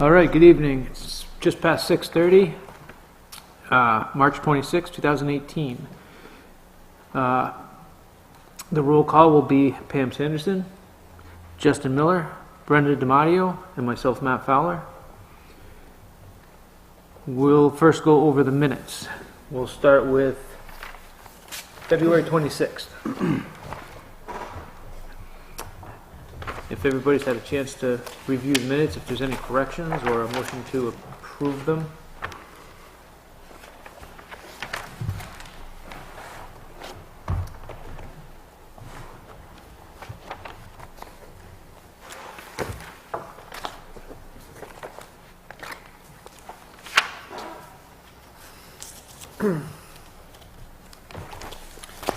All right, good evening. It's just past 6:30, March 26, 2018. The roll call will be Pam Sanderson, Justin Miller, Brenda DiMatteo, and myself, Matt Fowler. We'll first go over the minutes. We'll start with February 26th. If everybody's had a chance to review the minutes, if there's any corrections or a motion to approve them.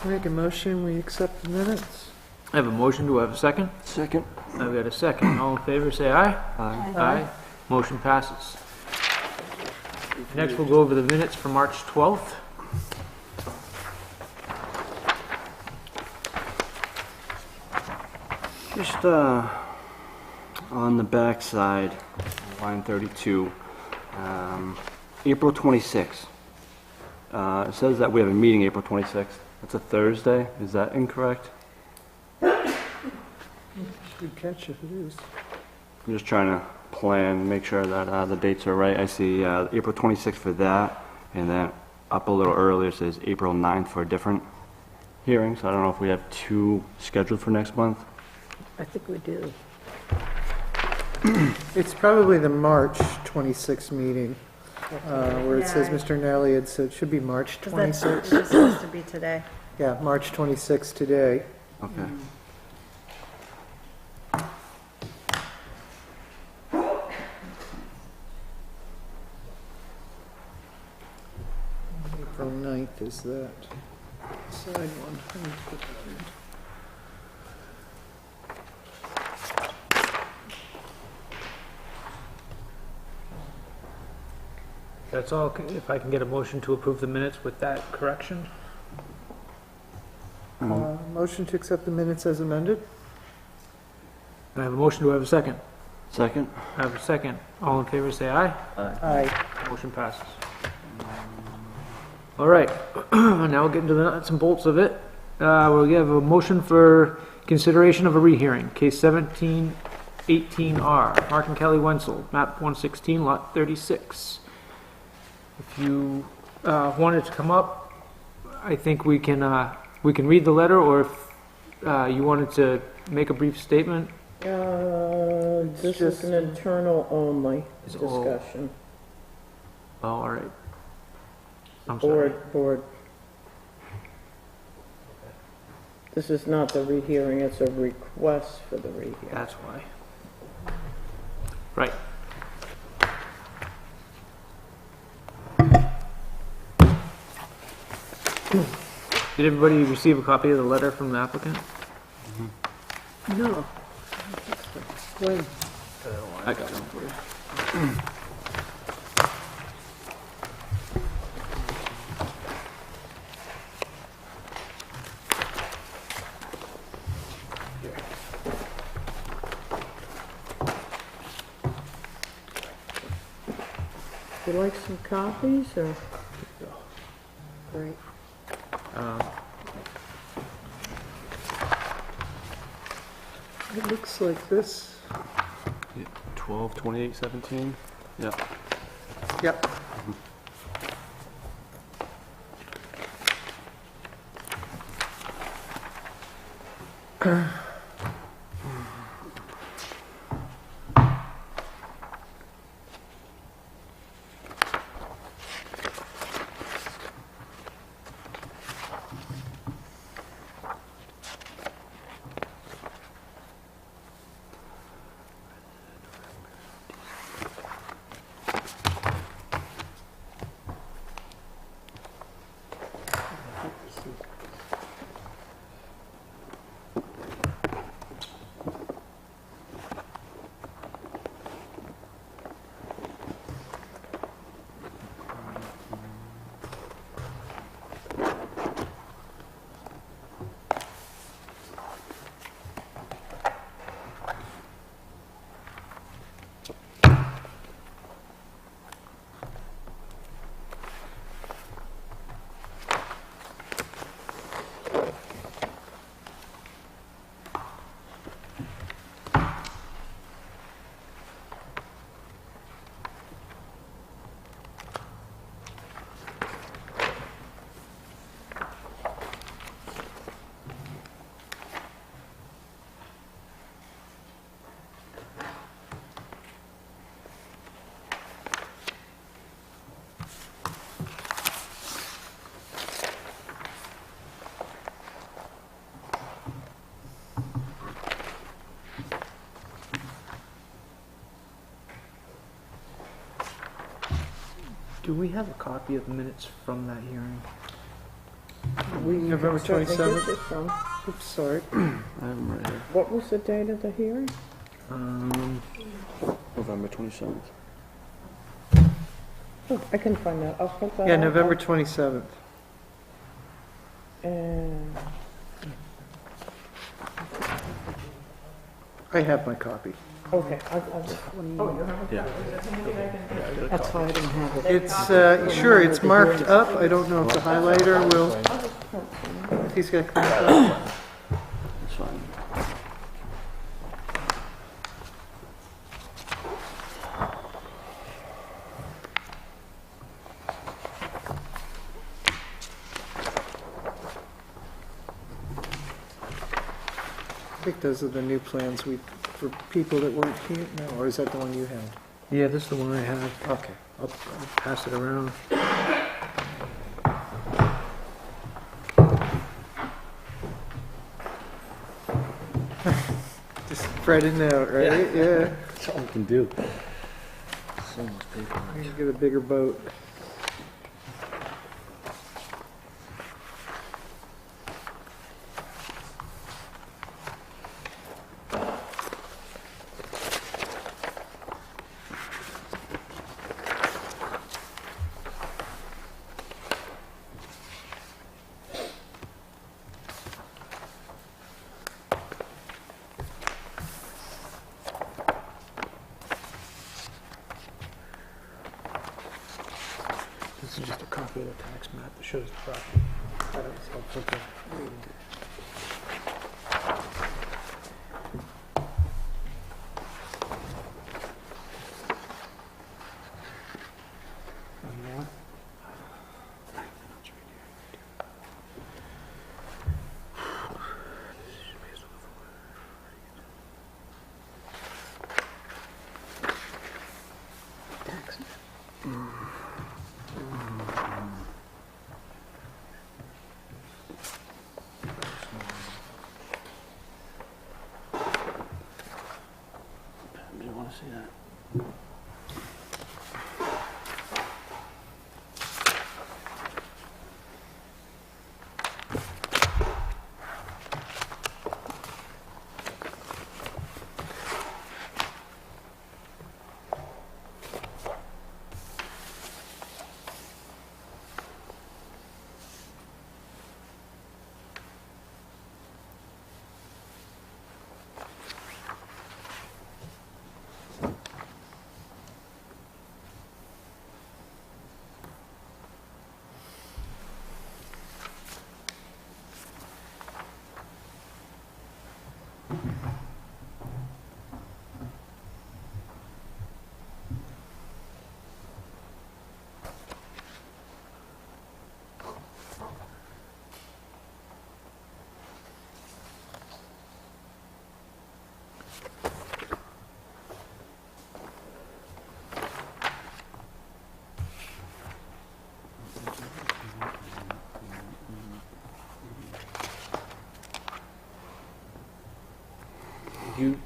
Make a motion, we accept the minutes. I have a motion. Do I have a second? Second. I've got a second. All in favor, say aye. Aye. Aye. Motion passes. Next, we'll go over the minutes for March 12th. Just on the back side, line 32, April 26th. It says that we have a meeting April 26th. That's a Thursday. Is that incorrect? Good catch if it is. I'm just trying to plan, make sure that the dates are right. I see April 26th for that, and then up a little earlier says April 9th for a different hearing. So I don't know if we have two scheduled for next month. I think we do. It's probably the March 26th meeting, where it says Mr. Nelliot, so it should be March 26th. It's supposed to be today. Yeah, March 26th today. Okay. April 9th is that. Side one. Let me put that in. That's all. If I can get a motion to approve the minutes with that correction. Motion to accept the minutes as amended. I have a motion. Do I have a second? Second. I have a second. All in favor, say aye. Aye. Motion passes. All right, now we'll get into the nuts and bolts of it. We'll give a motion for consideration of a rehearing, case 1718R, Mark and Kelly Wenzel, map 116, lot 36. If you wanted to come up, I think we can read the letter, or if you wanted to make a brief statement. This is an internal only It's all- discussion. Oh, all right. I'm sorry. Board. This is not the rehearing, it's a request for the rehearing. That's why. Right. Did everybody receive a copy of the letter from the applicant? No. When? I got one for you. Would you like some copies, or? Great. It looks like this. 12/28/17. Yeah. Yep. Do we have a copy of the minutes from that hearing? November Certainly get 27th? this from- Oops, sorry. I have them right here. What was the date of the hearing? November 27th. Oh, I can find that. I'll put that. Yeah, out. November 27th. And I have my copy. okay, I'll just. Oh, you have it? Yeah. That's why I didn't have it. It's, sure, it's marked up. I don't know if the highlighter will, if he's got clean copy. That's fine. I think those are the new plans for people that weren't here. No, or is that the one you had? Yeah, this is the one I have. Okay. I'll pass it around. Just spread it out, right? Yeah. That's all we can do. So much paper. You can get a bigger boat. This is just a copy of the tax map that shows the property. I'll put the- Do you want to see that?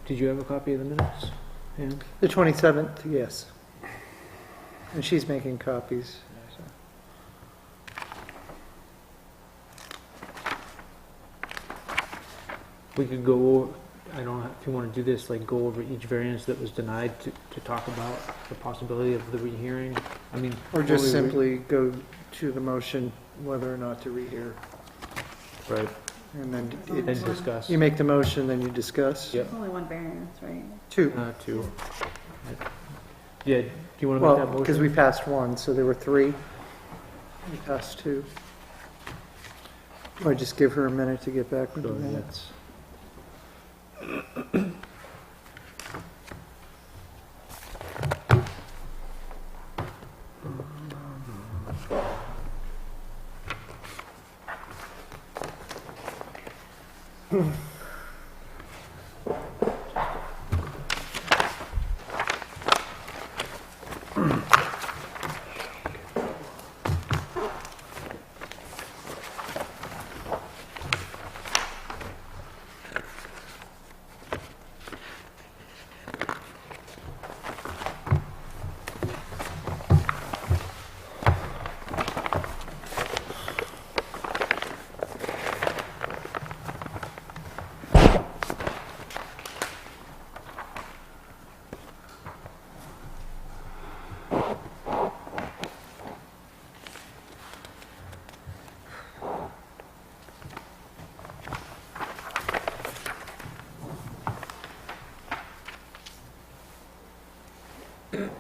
Did you have a copy of the minutes? Yeah. The 27th, yes. And she's making copies. so. We could go over, I don't know if you want to do this, like go over each variance that was denied to talk about the possibility of the rehearing. I mean. Or just we- simply go to the motion whether or not to rehear. Right, And then and it- discuss. you make the motion, then you discuss. Yep. There's only one variance, right? Two. Two. Yeah, do you want to make that Well, motion? because we passed one, so there were three. We passed two. Or just give her a minute to get back with the Sure, yeah. minutes.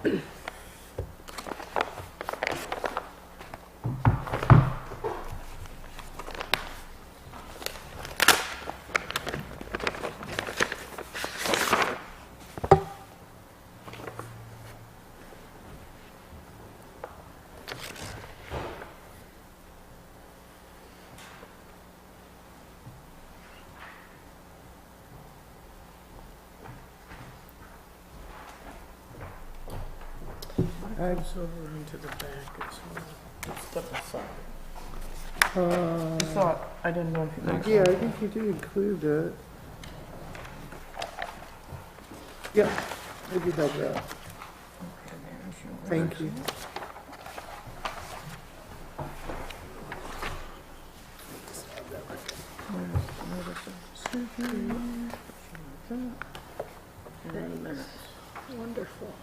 Goes over into the back as well. Step aside. Uh, I thought, I didn't know if you might. Yeah, I think you did include that. Yeah, I do have that. Thank you. And minutes. Wonderful.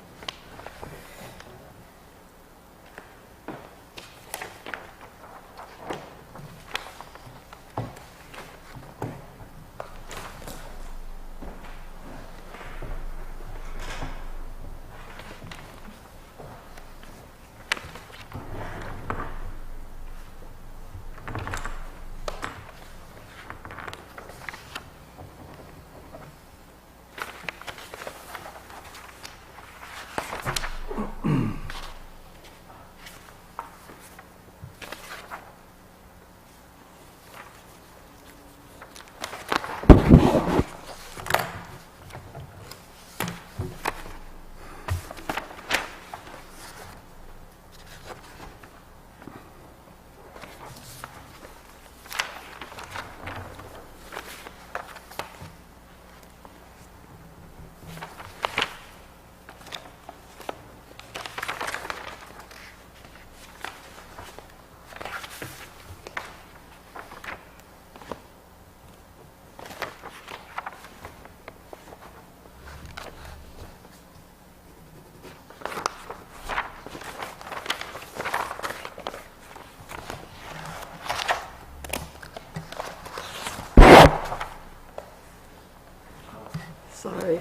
Sorry.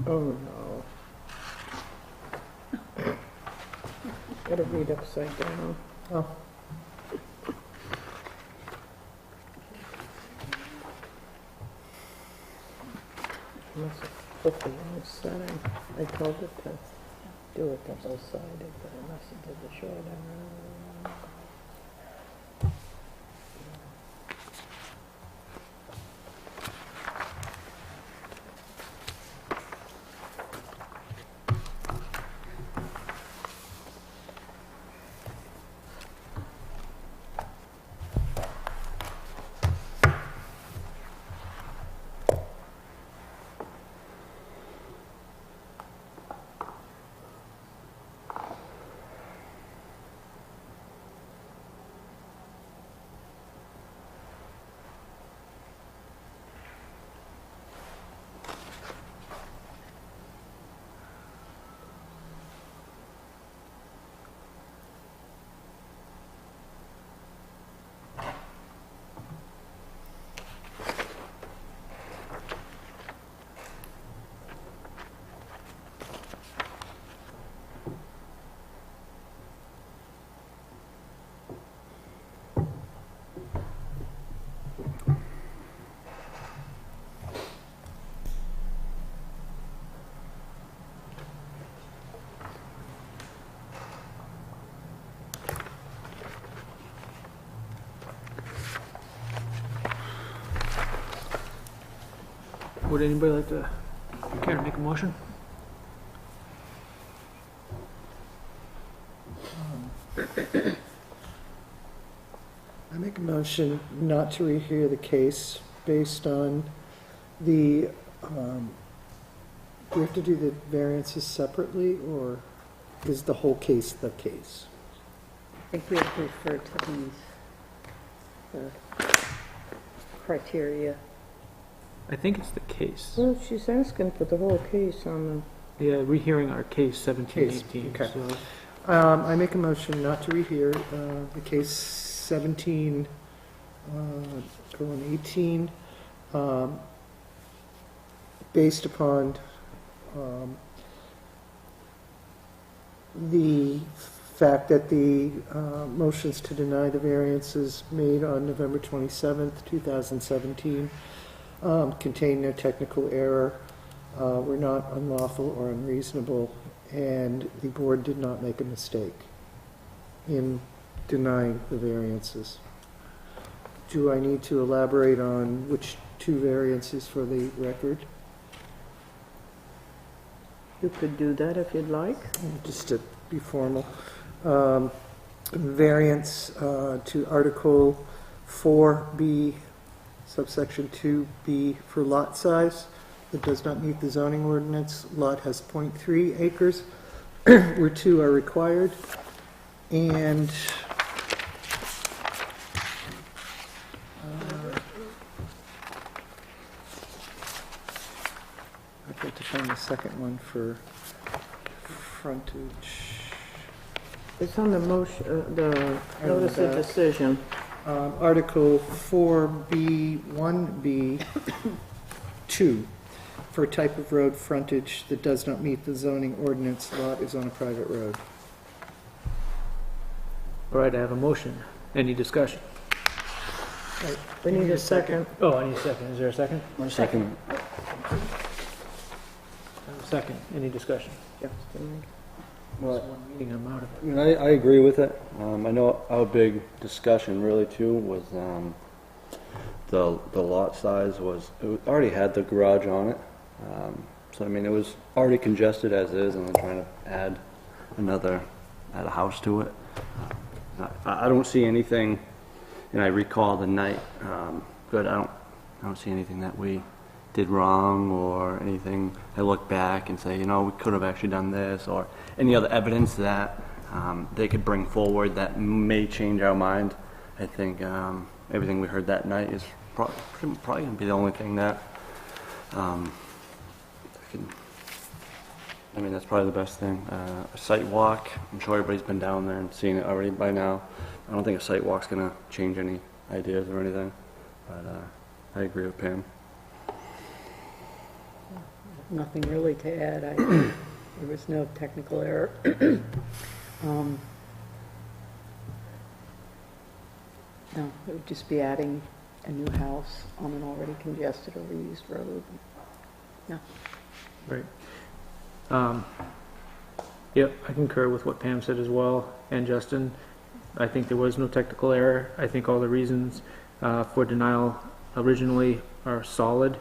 Oh, no. Gotta read upside down. Oh, Must have put the wrong setting. I told it to do it double-sided, but I must have did the short end. would anybody like to, care to make a motion? I make a motion not to rehear the case based on the, do we have to do the variances separately, or is the whole case the case? I think we have to refer to these criteria. I think it's the case. Well, she's asking for the whole case on Yeah, rehearing our case 1718. Case, okay. So, I make a motion not to rehear the case 17, colon 18, based upon the fact that the motions to deny the variances made on November 27th, 2017 contain no technical error, were not unlawful or unreasonable, and the board did not make a mistake in denying the variances. Do I need to elaborate on which two variances for the record? You could do that if you'd like. Just to be formal. Variance to Article 4B, subsection 2B for lot size that does not meet the zoning ordinance. Lot has 0.3 acres, where 2 are required. And I've got to find the second one for frontage. It's on the motion, the notice of back. decision. Article 4B, 1B, 2, for a type of road frontage that does not meet the zoning ordinance, lot is on a private road. all right, I have a motion. Any discussion? We need a second. Oh, I need a second. Is there a second? Second. Second. Any discussion? Yes. Well, One meeting, I'm out of it. I mean, I agree with it. I know our big discussion really too was the lot size was, it already had the garage on it. So I mean, it was already congested as is, and then trying to add a house to it. I don't see anything, and I recall the night, good, I don't see anything that we did wrong or anything. I look back and say, you know, we could have actually done this, or any other evidence that they could bring forward that may change our mind. I think everything we heard that night is probably going to be the only thing that I mean, that's probably the best thing. A site walk, I'm sure everybody's been down there and seen it already by now. I don't think a site walk's going to change any ideas or anything, but I agree with Pam. Nothing really to add. There was no technical error. No, it would just be adding a new house on an already congested or reused road. No. Right. Yep, I concur with what Pam said as well, and Justin. I think there was no technical error. I think all the reasons for denial originally are solid.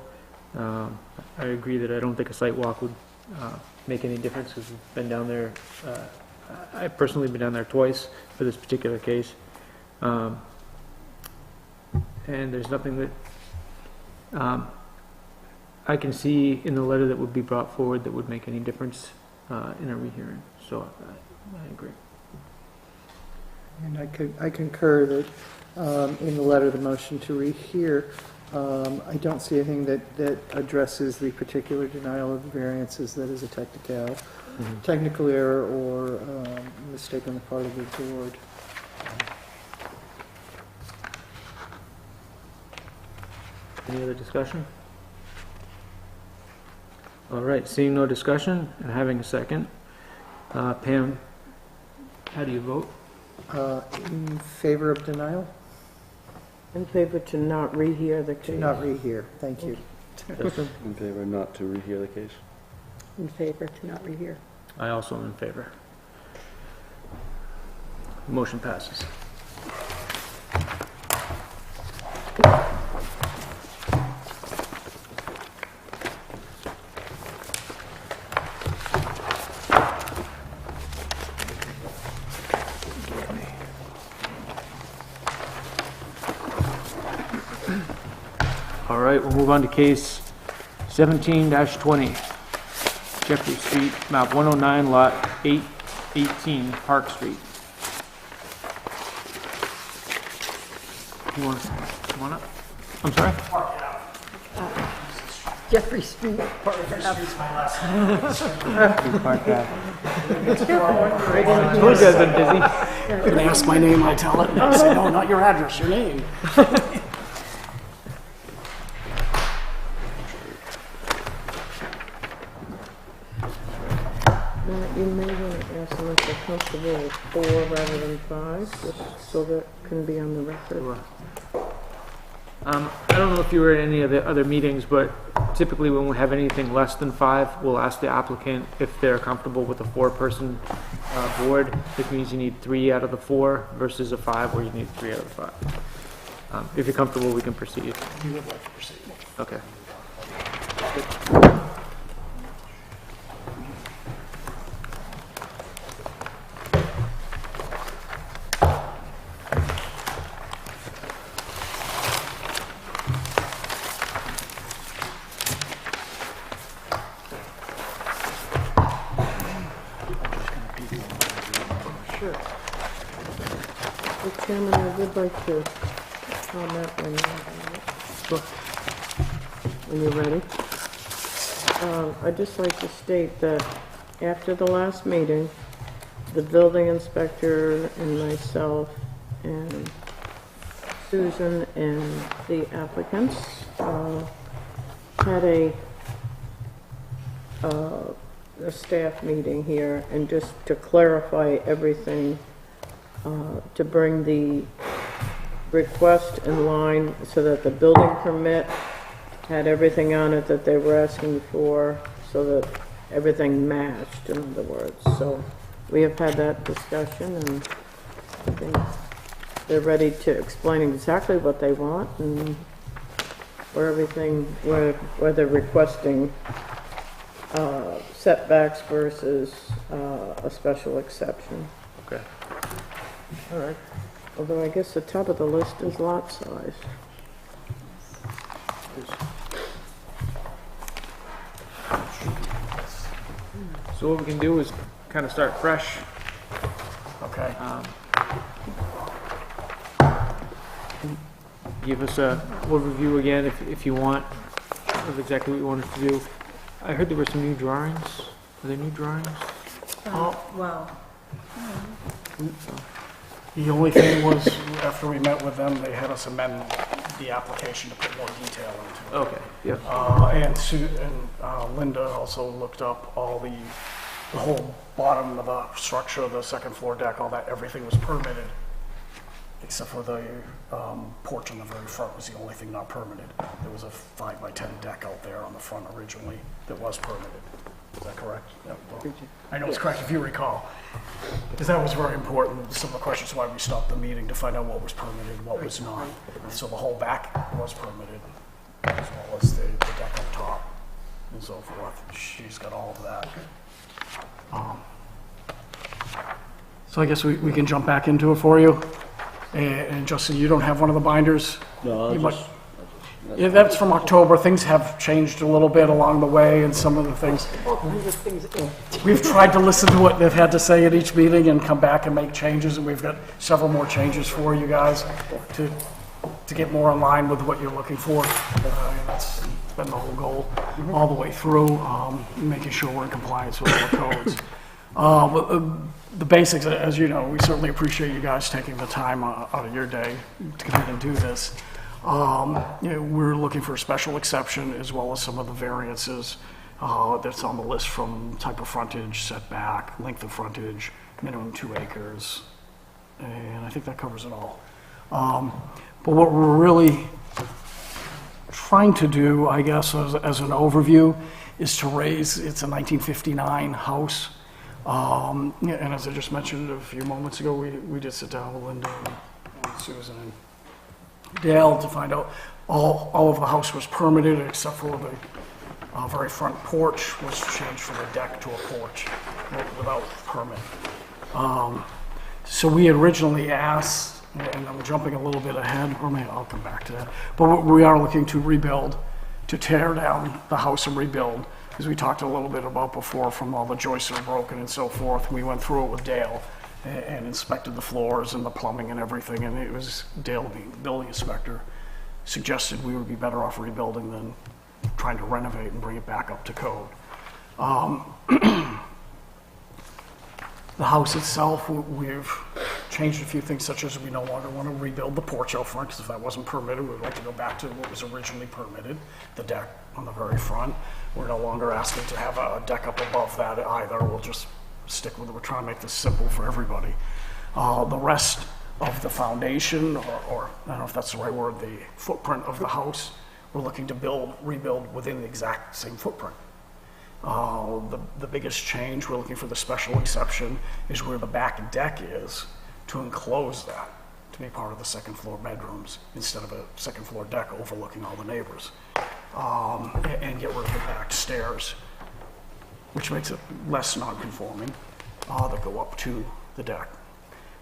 I agree that I don't think a site walk would make any difference, because we've been down there. I've personally been down there twice for this particular case. And there's nothing that I can see in the letter that would be brought forward that would make any difference in a rehearing. So I agree. And I concur that in the letter, the motion to rehear, I don't see anything that addresses the particular denial of the variances that is a technical error or mistake on the part of the board. Any other discussion? All right, seeing no discussion and having a second, Pam, how do you vote? In favor of denial? In favor to not rehear the case. To not rehear, thank you. In favor not to rehear the case. In favor to not rehear. I also am in favor. Motion passes. right, we'll move on to case 17-20. Jeffrey Street, map 109, lot 818, Park Street. You want to come on up? I'm sorry? Jeffrey Street. Park Ave. Told you I've been busy. When they ask my name, I tell it, and they say, no, not your address, your name. You may want to ask them if they're comfortable with 4 rather than 5, just so that can be on the record. I don't know if you were at any of the other meetings, but typically when we have anything less than 5, we'll ask the applicant if they're comfortable with a 4-person board. This means you need 3 out of the 4 versus a 5 where you need 3 out of the 5. If you're comfortable, we can proceed. We would like to proceed. Okay. Sure. Mr. Chairman, I would like to comment when you're ready. I'd just like to state that after the last meeting, the building inspector and myself and Susan and the applicants had a staff meeting here, and just to clarify everything, to bring the request in line so that the building permit had everything on it that they were asking for, so that everything matched, in other words. So we have had that discussion, and I think they're ready to explain exactly what they want and where they're requesting setbacks versus a special exception. Okay. All right. Although I guess the top of the list is lot size. So what we can do is kind of start fresh. Okay. Give us a overview again if you want of exactly what you want us to do. I heard there were some new drawings. Are there new drawings? Well, The only thing was, after we met with them, they had us amend the application to put more detail into it. Okay, yep. And Linda also looked up all the whole bottom of the structure, the second floor deck, all that, everything was permitted, except for the porch on the very front was the only thing not permitted. There was a 5x10 deck out there on the front originally that was permitted. Is that correct? Yeah, well, I know it's correct if you recall. Because that was very important. Some of the questions why we stopped the meeting to find out what was permitted, what was not. So the whole back was permitted, as well as the deck up top and so forth. She's got all of that. So I guess we can jump back into it for you. And Justin, you don't have one of the binders? No, You might- Yeah, that's from October. Things have changed a little bit along the way, and some of the things. We've tried to listen to what they've had to say at each meeting and come back and make changes, and we've got several more changes for you guys to get more in line with what you're looking for. That's been the whole goal all the way through, making sure we're in compliance with all the codes. But the basics, as you know, we certainly appreciate you guys taking the time out of your day to come in and do this. We're looking for a special exception as well as some of the variances that's on the list, from type of frontage, setback, length of frontage, minimum 2 acres, and I think that covers it all. But what we're really trying to do, I guess, as an overview, is to raise, it's a 1959 house. And as I just mentioned a few moments ago, we did sit down with Linda and Susan and Dale to find out all of the house was permitted except for the very front porch was changed from a deck to a porch without permit. So we had originally asked and I'm jumping a little bit ahead, or maybe I'll come back to that. But we are looking to rebuild, to tear down the house and rebuild, as we talked a little bit about before, from all the joists that are broken and so forth. We went through it with Dale and inspected the floors and the plumbing and everything, and it was Dale, being the building inspector, suggested we would be better off rebuilding than trying to renovate and bring it back up to code. The house itself, we've changed a few things, such as we no longer want to rebuild the porch out front, because if that wasn't permitted, we'd like to go back to what was originally permitted, the deck on the very front. We're no longer asking to have a deck up above that either. We'll just stick with it. We're trying to make this simple for everybody. The rest of the foundation, or I don't know if that's the right word, the footprint of the house, we're looking to rebuild within the exact same footprint. The biggest change, we're looking for the special exception, is where the back deck is, to enclose that, to be part of the second floor bedrooms, instead of a second floor deck overlooking all the neighbors. And get rid of the back stairs, which makes it less non-conforming, that go up to the deck.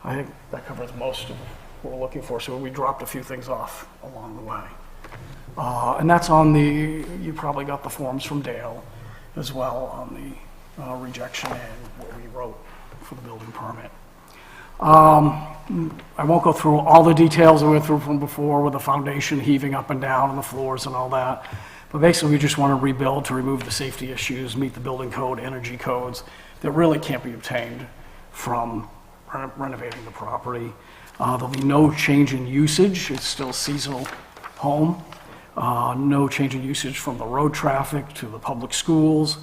I think that covers most of what we're looking for, so we dropped a few things off along the way. And that's on you probably got the forms from Dale as well on the rejection and what we wrote for the building permit. I won't go through all the details we went through from before with the foundation heaving up and down and the floors and all that. But basically, we just want to rebuild to remove the safety issues, meet the building code, energy codes that really can't be obtained from renovating the property. There'll be no change in usage. It's still a seasonal home. No change in usage from the road traffic to the public schools.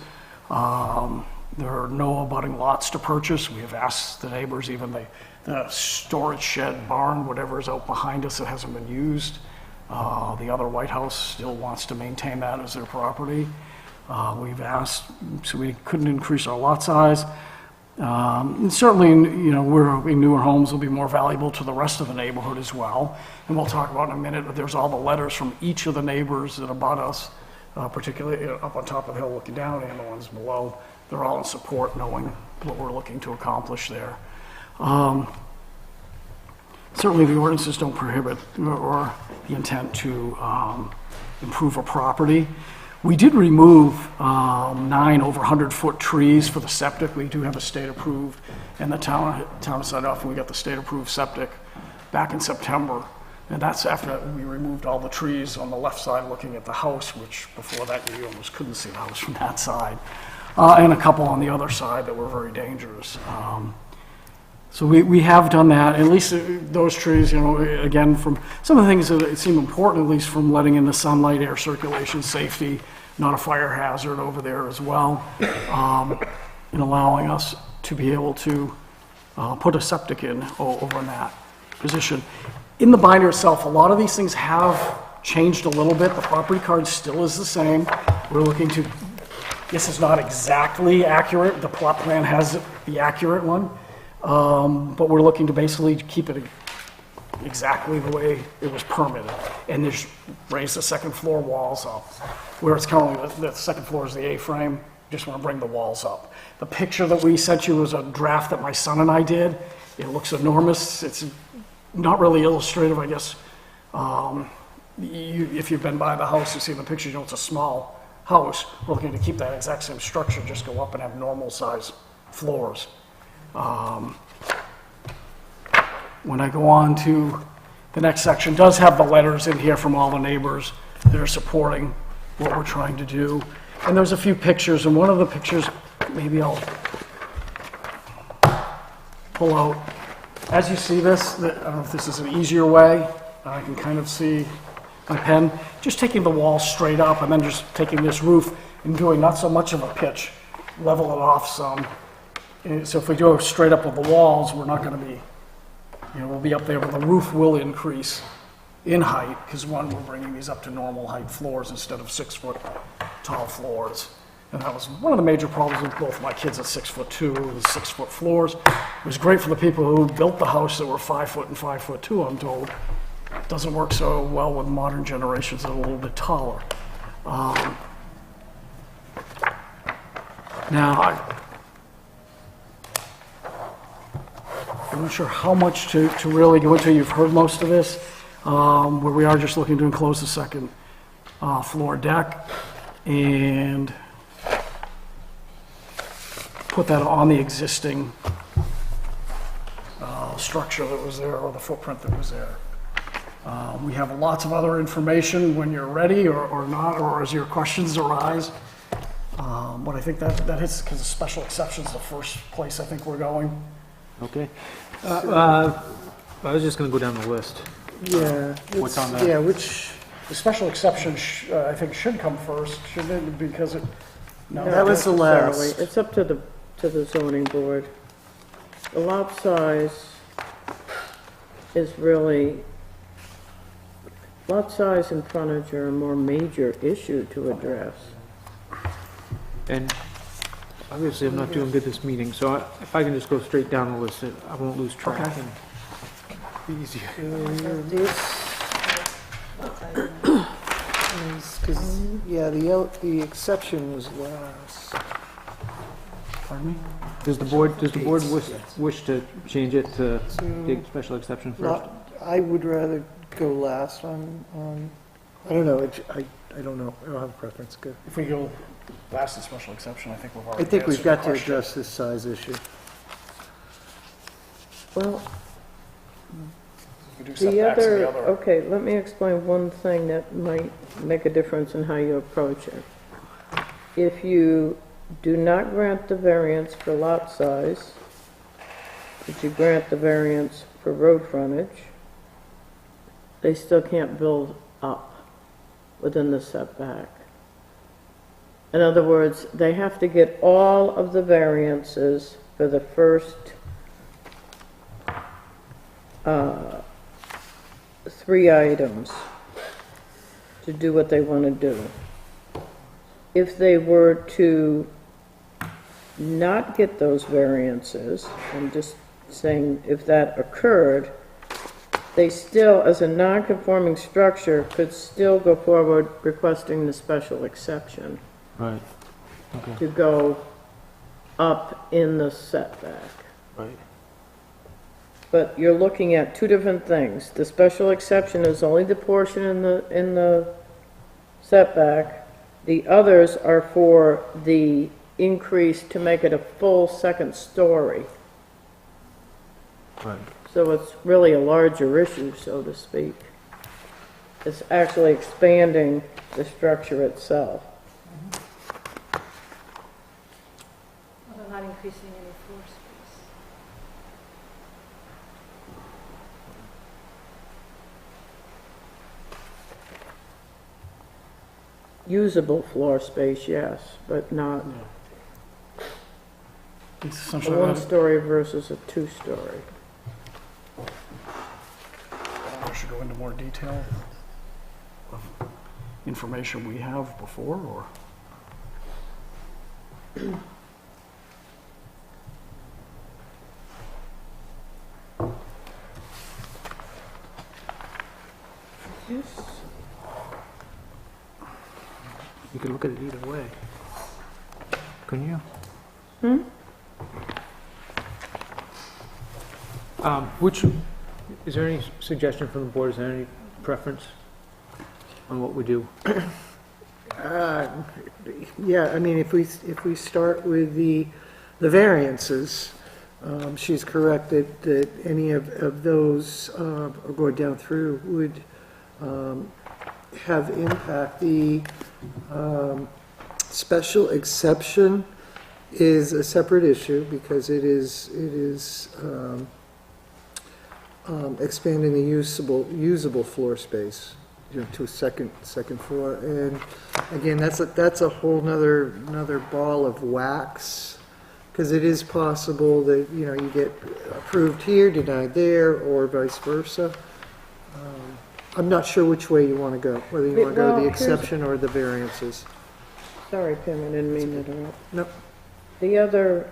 There are no abutting lots to purchase. We have asked the neighbors, even the storage shed, barn, whatever is out behind us that hasn't been used. The other White House still wants to maintain that as their property. We've asked, so we couldn't increase our lot size. And certainly, we're in newer homes will be more valuable to the rest of the neighborhood as well. And we'll talk about in a minute, but there's all the letters from each of the neighbors that abut us, particularly up on top of the hill looking down and the ones below. They're all in support, knowing what we're looking to accomplish there. Certainly the ordinances don't prohibit or the intent to improve a property. We did remove 9 over 100-foot trees for the septic. We do have a state-approved, and the town signed off, and we got the state-approved septic back in September. And that's after we removed all the trees on the left side looking at the house, which before that you almost couldn't see the house from that side. And a couple on the other side that were very dangerous. So we have done that, at least those trees, again, from some of the things that seem important, at least from letting in the sunlight, air circulation, safety, not a fire hazard over there as well, and allowing us to be able to put a septic in over in that position. In the binder itself, a lot of these things have changed a little bit. The property card still is the same. We're looking to, this is not exactly accurate. The plot plan has the accurate one. But we're looking to basically keep it exactly the way it was permitted, and just raise the second floor walls up. Where it's currently, the second floor is the A-frame, just want to bring the walls up. The picture that we sent you was a draft that my son and I did. It looks enormous. It's not really illustrative, I guess. If you've been by the house, you see the picture, it's a small house. We're looking to keep that exact same structure, just go up and have normal size floors. When I go on to the next section, does have the letters in here from all the neighbors that are supporting what we're trying to do. And there's a few pictures, and one of the pictures, maybe I'll pull out. As you see this, I don't know if this is an easier way. I can kind of see my pen. Just taking the wall straight up and then just taking this roof and doing not so much of a pitch, level it off some. So if we go straight up with the walls, we're not going to be, we'll be up there, but the roof will increase in height, because one, we're bringing these up to normal height floors instead of 6-foot tall floors. And that was one of the major problems with both my kids at 6'2" and 6-foot floors. It was great for the people who built the house that were 5 foot and 5'2", I'm told. It doesn't work so well with modern generations that are a little bit taller. I'm not sure how much to really go into. You've heard most of this, where we are just looking to enclose the second floor deck and put that on the existing structure that was there, or the footprint that was there. We have lots of other information when you're ready or not, or as your questions arise. But I think that hits, because the special exception is the first place I think we're going. Okay. I was just gonna go down the list. Yeah. What's on it's- that? Yeah, which, The special exception, I think, should come first, shouldn't it? Because it, no. That was the Not last. necessarily. It's up to the zoning board. The lot size is really, lot size and frontage are a more major issue to address. And obviously, I'm not doing good this meeting, so if I can just go straight down the list, I won't lose track Okay. and be easier. This is, 'cause, yeah, the exception was last. Pardon me? Does the board wish to change it to the special exception first? Not, I would rather go last on, I don't know, I don't know, I don't have a preference, good. If we go last, the special exception, I think we've already I think we've answered got the to question. address this size issue. Well, We do the setbacks in other, the other. okay, let me explain one thing that might make a difference in how you approach it. If you do not grant the variance for lot size, but you grant the variance for road frontage, they still can't build up within the setback. In other words, they have to get all of the variances for the first 3 items to do what they want to do. If they were to not get those variances, I'm just saying if that occurred, they still, as a non-conforming structure, could still go forward requesting the special exception Right, to go up in the setback. right. But you're looking at 2 different things. The special exception is only the portion in the setback. The others are for the increase to make it a full second story. Right. So it's really a larger issue, so to speak. It's actually expanding the structure itself. Although not increasing any floor space. Usable floor space, yes, but not It's a essentially, 1-story versus a 2-story. we should go into more detail of information we have before, or? Yes. You could look at it either way. Couldn't you? Is there any suggestion from the board, is there any preference on what we do? Yeah, I mean, if we start with the variances, she's correct that any of those, or going down through, would have impact. The special exception is a separate issue because it is expanding the usable floor space, to a second floor. And again, that's a whole nother ball of wax, because it is possible that, you get approved here, denied there, or vice versa. I'm not sure which way you want to go, whether you want to go Well, the here's- exception or the variances. Sorry, Pam, I didn't mean to interrupt. Nope. The other,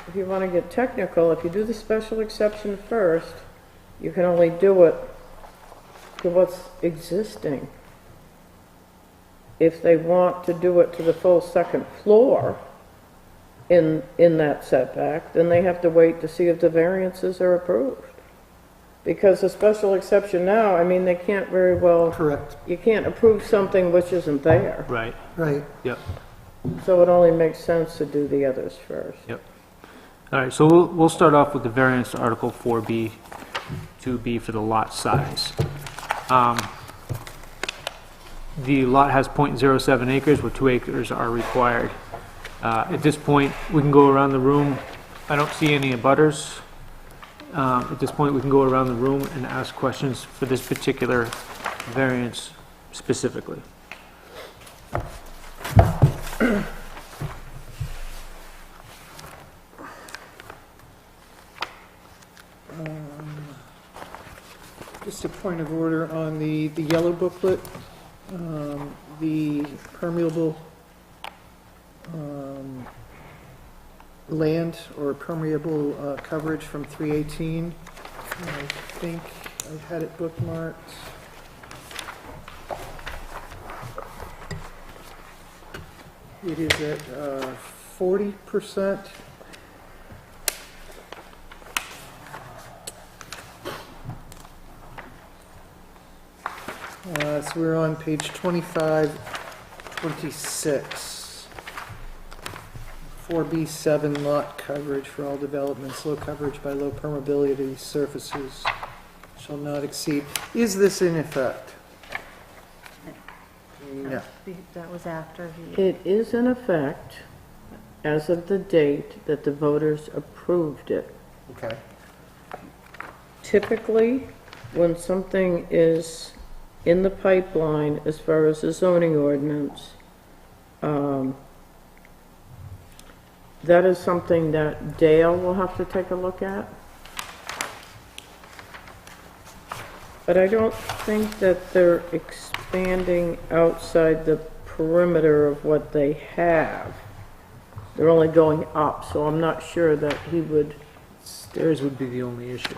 if you want to get technical, if you do the special exception first, you can only do it to what's existing. If they want to do it to the full second floor, in that setback, then they have to wait to see if the variances are approved. Because a special exception now, I mean, they can't very well, Correct. you can't approve something which isn't there. Right, Right. yep, So it only makes sense to do the others first. yep. All right, so we'll start off with the variance to Article 4B, 2B for the lot size. The lot has .07 acres, where 2 acres are required. At this point, we can go around the room. I don't see any abutters. At this point, we can go around the room and ask questions for this particular variance specifically. Just a point of order on the yellow booklet, the permeable land or permeable coverage from 318. I think I had it bookmarked. It is at 40%. So we're on page 2526. 4B7 lot coverage for all developments, low coverage by low permeability surfaces shall not exceed. Is this in effect? No. That was after he, It is in effect as of the date that the voters approved it. Okay. Typically, when something is in the pipeline as far as the zoning ordinance, that is something that Dale will have to take a look at. But I don't think that they're expanding outside the perimeter of what they have. They're only going up, so I'm not sure that he would. Stairs would be the only issue.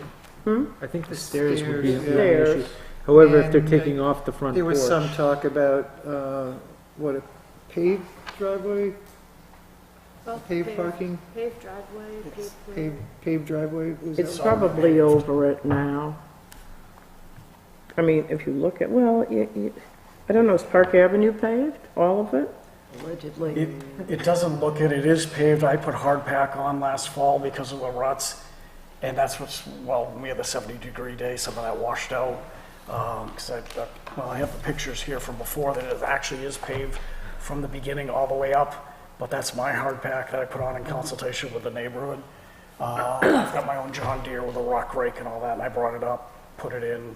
I think the stairs would be the only Stairs. issue. However, if they're And taking off the front There porch. was some talk about, what, a paved driveway, well, paved parking, paved driveway, paved way. paved driveway? Was that It's what- probably over it now. I mean, if you look at, well, I don't know, is Park Avenue paved, all of it? It, it doesn't look it, it is paved. I put hard pack on last fall because of the ruts. And that's what's, well, we had the 70-degree day, some of that washed out. Because I have the pictures here from before that it actually is paved from the beginning all the way up. But that's my hard pack that I put on in consultation with the neighborhood. I've got my own John Deere with a rock rake and all that, and I brought it up, put it in.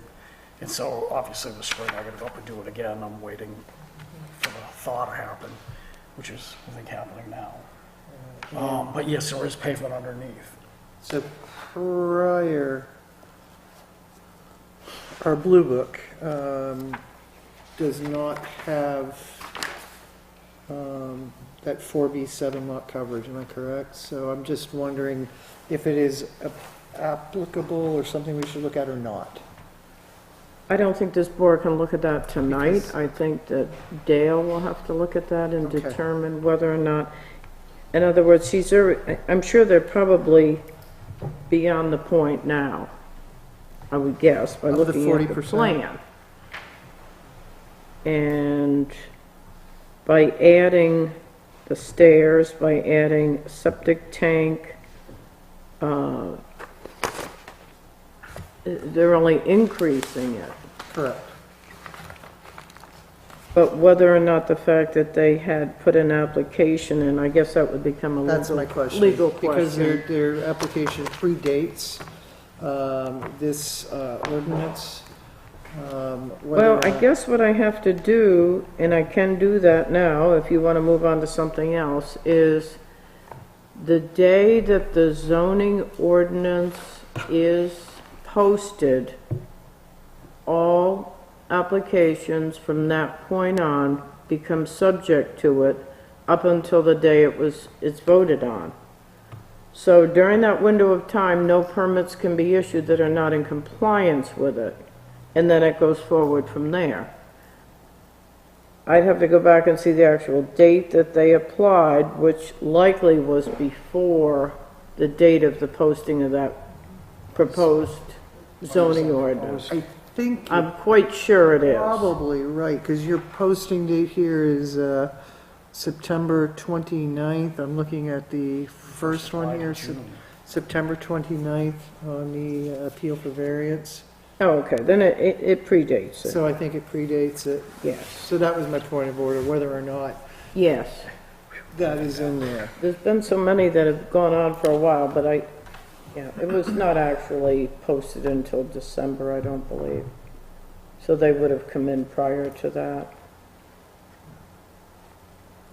And so obviously this spring I gotta go up and do it again. I'm waiting for the thaw to happen, which is, I think, happening now. But yes, there is pavement underneath. So prior, our blue book does not have that 4B7 lot coverage, am I correct? So I'm just wondering if it is applicable or something we should look at or not. I don't think this board can look at that tonight. Because- I think that Dale will have to look at that and Okay. determine whether or not, in other words, I'm sure they're probably beyond the point now, I would guess, by Of the looking at the 40%? plan. And by adding the stairs, by adding septic tank, they're only increasing it. Correct. But whether or not the fact that they had put an application in, I guess that would become a That's my question. legal Because question. their application predates this ordinance. Well, I guess what I have to do, and I can do that now, if you want to move on to something else, is the day that the zoning ordinance is posted, all applications from that point on become subject to it up until the day it's voted on. So during that window of time, no permits can be issued that are not in compliance with it, and then it goes forward from there. I'd have to go back and see the actual date that they applied, which likely was before the date of the posting of that proposed zoning ordinance. I think I'm quite sure it is. probably right, because your posting date here is September 29th. I'm looking at the first one here, September 29th on the appeal for variance. Oh, okay, then it predates it, So I think it predates it. yes, So that was my point of order, whether or not yes. that is in there. There's been so many that have gone on for a while, but it was not actually posted until December, I don't believe. So they would have come in prior to that.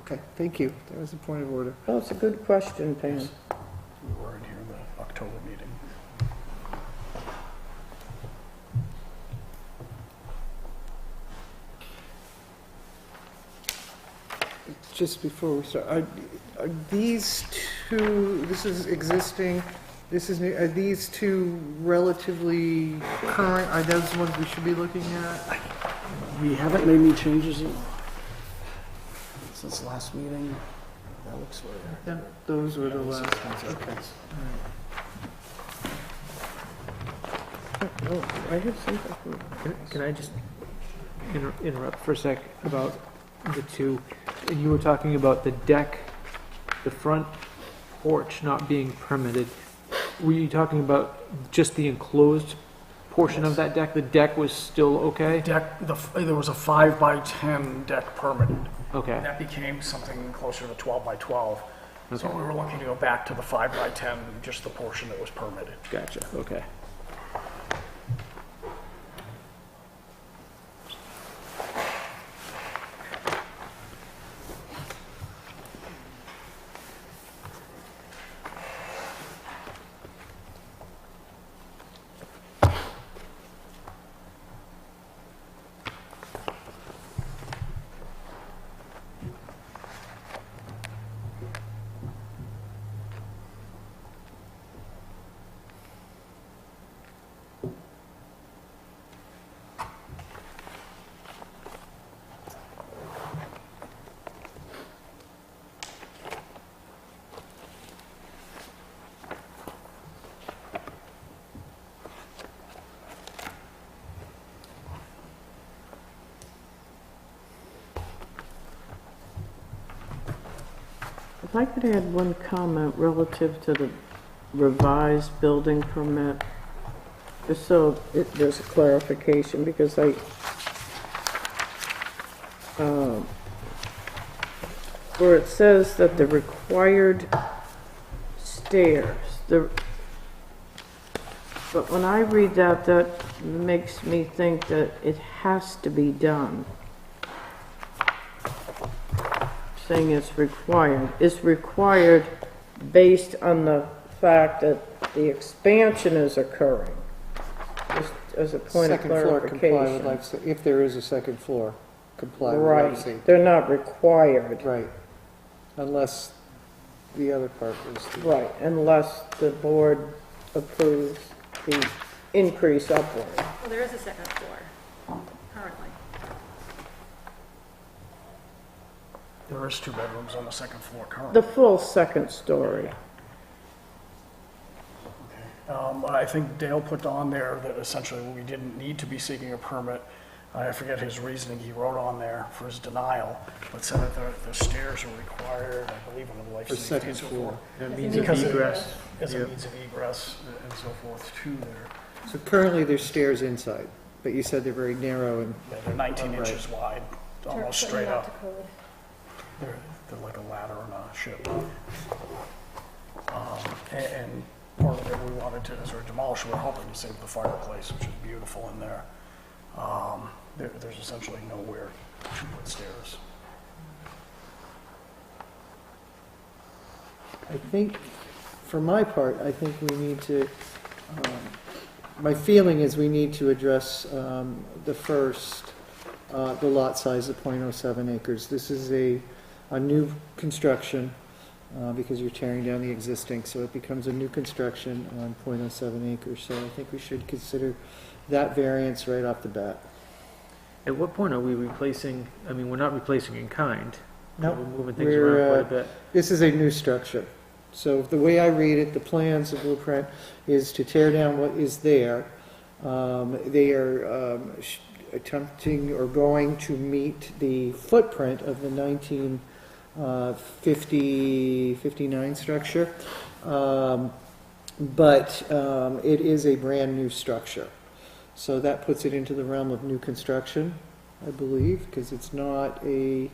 Okay, thank you. That was the point of order. Oh, it's a good question, Pam. We were in here in the October meeting. Just before we start, are these two, this is existing, this is new, are these two relatively current, are those the ones we should be looking at? We haven't made any changes since last meeting. That looks right. Yeah, those were the last ones, okay. Oh, I have something from... Can I just interrupt for a sec about the two? And you were talking about the deck, the front porch not being permitted. Were you talking about just the enclosed portion of that deck? The deck was still okay? There was a 5 by 10 deck permitted. Okay, That became something closer to 12 by 12. So we were looking to go back to the 5 by 10, just the portion that was permitted. gotcha, okay. If I could add one comment relative to the revised building permit, just so there's a clarification, because where it says that the required stairs, but when I read that, that makes me think that it has to be done. Saying it's required. It's required based on the fact that the expansion is occurring, just as a point of Second floor comply with clarification. life, if there is a second floor, comply with life safety. Right, they're not required, Right, unless the other part is. right, unless the board approves the increase upward. Well, there is a second floor currently. There is 2 bedrooms on the second floor The currently. full second story. I think Dale put on there that essentially we didn't need to be seeking a permit. I forget his reasoning he wrote on there for his denial, but said that the stairs are required, I believe, under the life For safety second and so floor. forth. That means Because of it- egress. As a Yep. means of egress and so forth too there. So currently there's stairs inside, but you said they're very narrow and, Yeah, they're 19 Right. inches wide, almost Putting straight that up. to code. They're like a ladder and a ship. And part of it we wanted to sort of demolish, we were hoping to save the fireplace, which is beautiful in there. There's essentially nowhere to put stairs. I think, for my part, I think we need to, my feeling is we need to address the first, the lot size of .07 acres. This is a new construction, because you're tearing down the existing, so it becomes a new construction on .07 acres. So I think we should consider that variance right off the bat. At what point are we replacing, I mean, we're not replacing in kind. No, We're moving things we're, around quite a bit. This is a new structure. So the way I read it, the plans, the blueprint, is to tear down what is there. They are attempting or going to meet the footprint of the 1959 structure. But it is a brand-new structure. So that puts it into the realm of new construction, I believe, because it's not a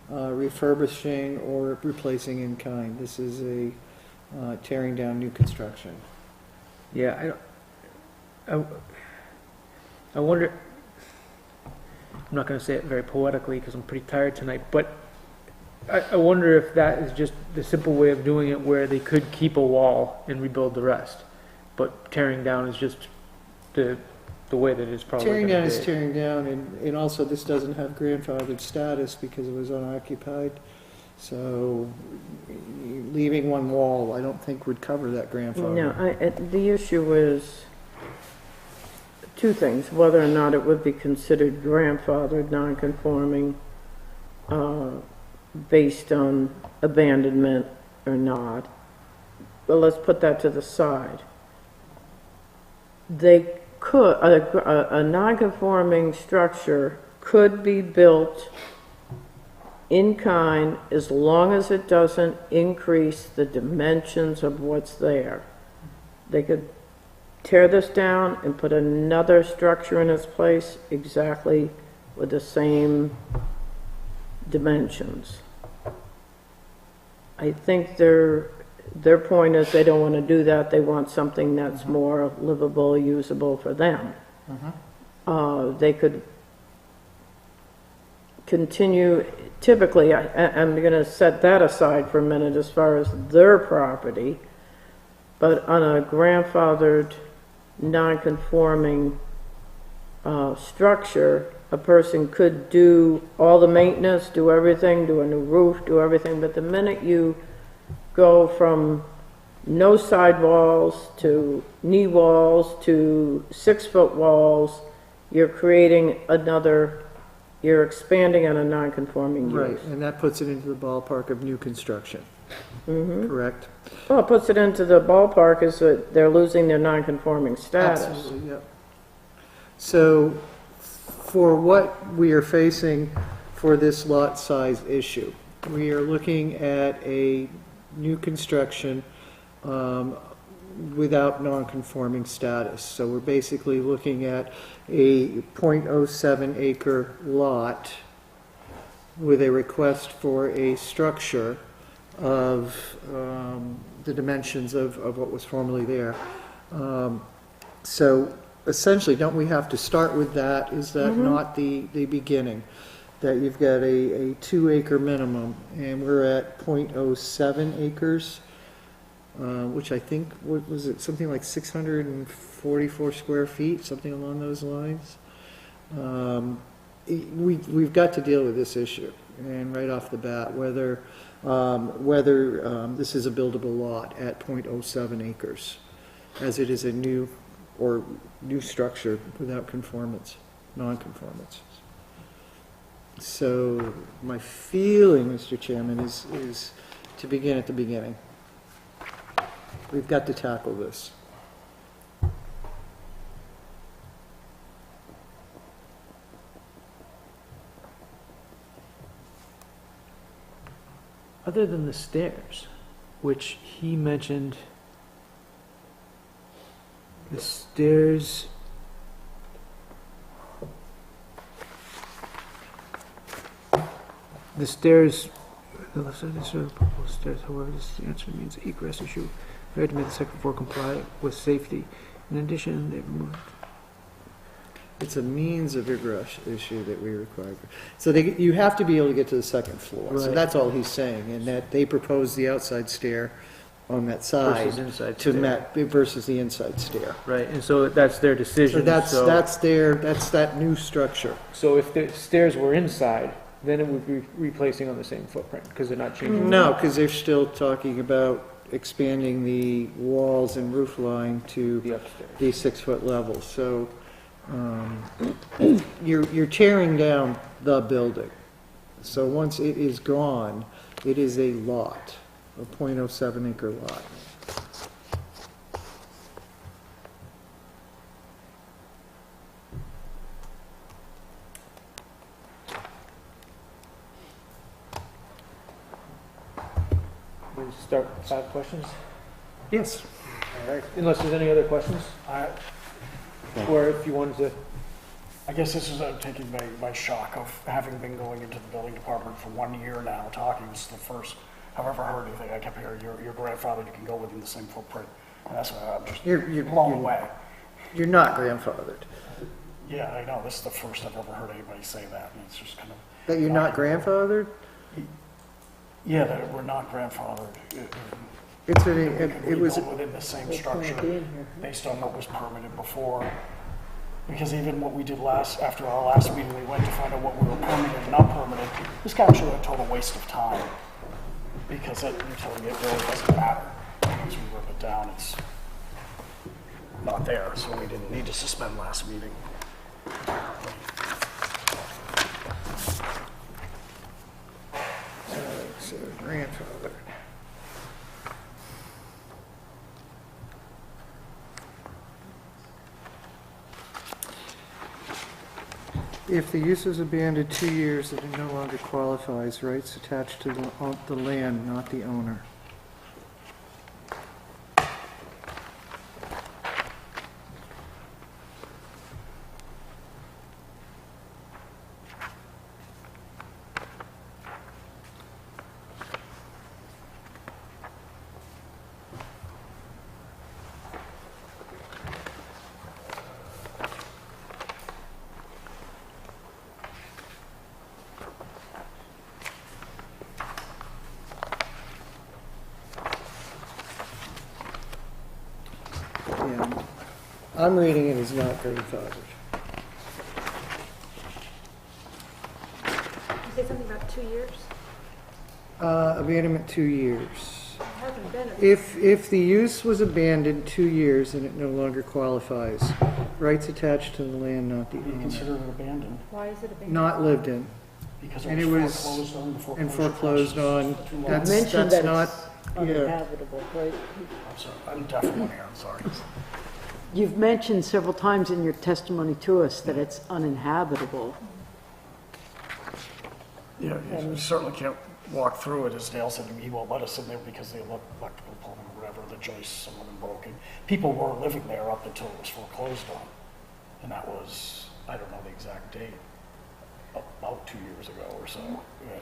refurbishing or replacing in kind. This is a tearing down new construction. Yeah, I wonder, I'm not going to say it very poetically because I'm pretty tired tonight, but I wonder if that is just the simple way of doing it where they could keep a wall and rebuild the rest, but tearing down is just the way that it's probably Tearing gonna down is be. tearing down, and also this doesn't have grandfathered status because it was unoccupied. So leaving one wall, I don't think would cover that grandfather. No, the issue is two things, whether or not it would be considered grandfathered non-conforming based on abandonment or not. But let's put that to the side. They could, a non-conforming structure could be built in kind as long as it doesn't increase the dimensions of what's there. They could tear this down and put another structure in its place exactly with the same dimensions. I think their point is they don't want to do that. They want something that's more livable, usable for them. They could continue, typically, I'm going to set that aside for a minute as far as their property, but on a grandfathered, non-conforming structure, a person could do all the maintenance, do everything, do a new roof, do everything, but the minute you go from no sidewalls to knee walls to 6-foot walls, you're creating another, you're expanding on a non-conforming use. Right, and that puts it into the ballpark of new construction. Correct? Well, it puts it into the ballpark is that they're losing their non-conforming status. Absolutely, yep. So for what we are facing for this lot size issue, we are looking at a new construction without non-conforming status. So we're basically looking at a .07 acre lot with a request for a structure of the dimensions of what was formerly there. So essentially, don't we have to start with that? Is that not the beginning? That you've got a 2 acre minimum, and we're at .07 acres, which I think, what was it, something like 644 square feet, something along those lines. We've got to deal with this issue, and right off the bat, whether this is a buildable lot at .07 acres, as it is a new structure without non-conformance. So my feeling, Mr. Chairman, is to begin at the beginning. We've got to tackle this. Other than the stairs, which he mentioned, the stairs, the left side of the stairs, proposed stairs, however, this answer means egress issue. We had to make the second floor comply with safety. In addition, they've moved. It's a means of egress issue that we require. So you have to be able to get to the second floor. So Right. that's all he's saying, and that they propose the outside stair on that side Versus inside to stair. versus the inside stair. Right, and so that's their So decision. that's that new structure. So if the stairs were inside, then it would be replacing on the same footprint, because they're not changing. No, because they're still talking about expanding the walls and roof line to The upstairs. the 6-foot level. So You're tearing down the building. So once it is gone, it is a lot, a .07 acre lot. We'll start with 5 questions. Yes. All right. Unless there's any other questions, or if you wanted to. I guess this is taking my shock of having been going into the building department for 1 year now, talking. This is the first I've ever heard anything. I kept hearing your grandfather can go within the same footprint. And that's why I'm just blown away. You're not grandfathered. Yeah, I know. This is the first I've ever heard anybody say that. And it's just kind of. That you're not grandfathered? Yeah, that we're not grandfathered. It We was, built within the same structure based on what was permitted before. Because even what we did after our last meeting, we went to find out what we were permitted and not permitted. It was actually a total waste of time. Because that utility, it really doesn't matter. Once we rip it down, it's not there, so we didn't need to suspend last meeting. so grandfathered. If the use is abandoned 2 years, then it no longer qualifies. Rights attached to the land, not the owner. Yeah. I'm reading it as not grandfathered. You said something about 2 years? Abandonment 2 years. It hasn't been. If the use was abandoned 2 years, then it no longer qualifies. Rights attached to the land, not the We owner. considered it abandoned Why is it abandoned? Not lived in. because And it it was was- foreclosed on. The foreclosure and foreclosed process on. was too long. That's- Mentioned that not- it's uninhabitable, right? I'm sorry, I'm deaf in one ear, I'm sorry. You've mentioned several times in your testimony to us that it's uninhabitable. Yeah, you certainly can't walk through it, as Dale said to me, he won't let us in there because the electrical plumbing or whatever, the joists, some of them broken. People were living there up until it was foreclosed on, and that was, I don't know the exact date, about 2 years ago or so.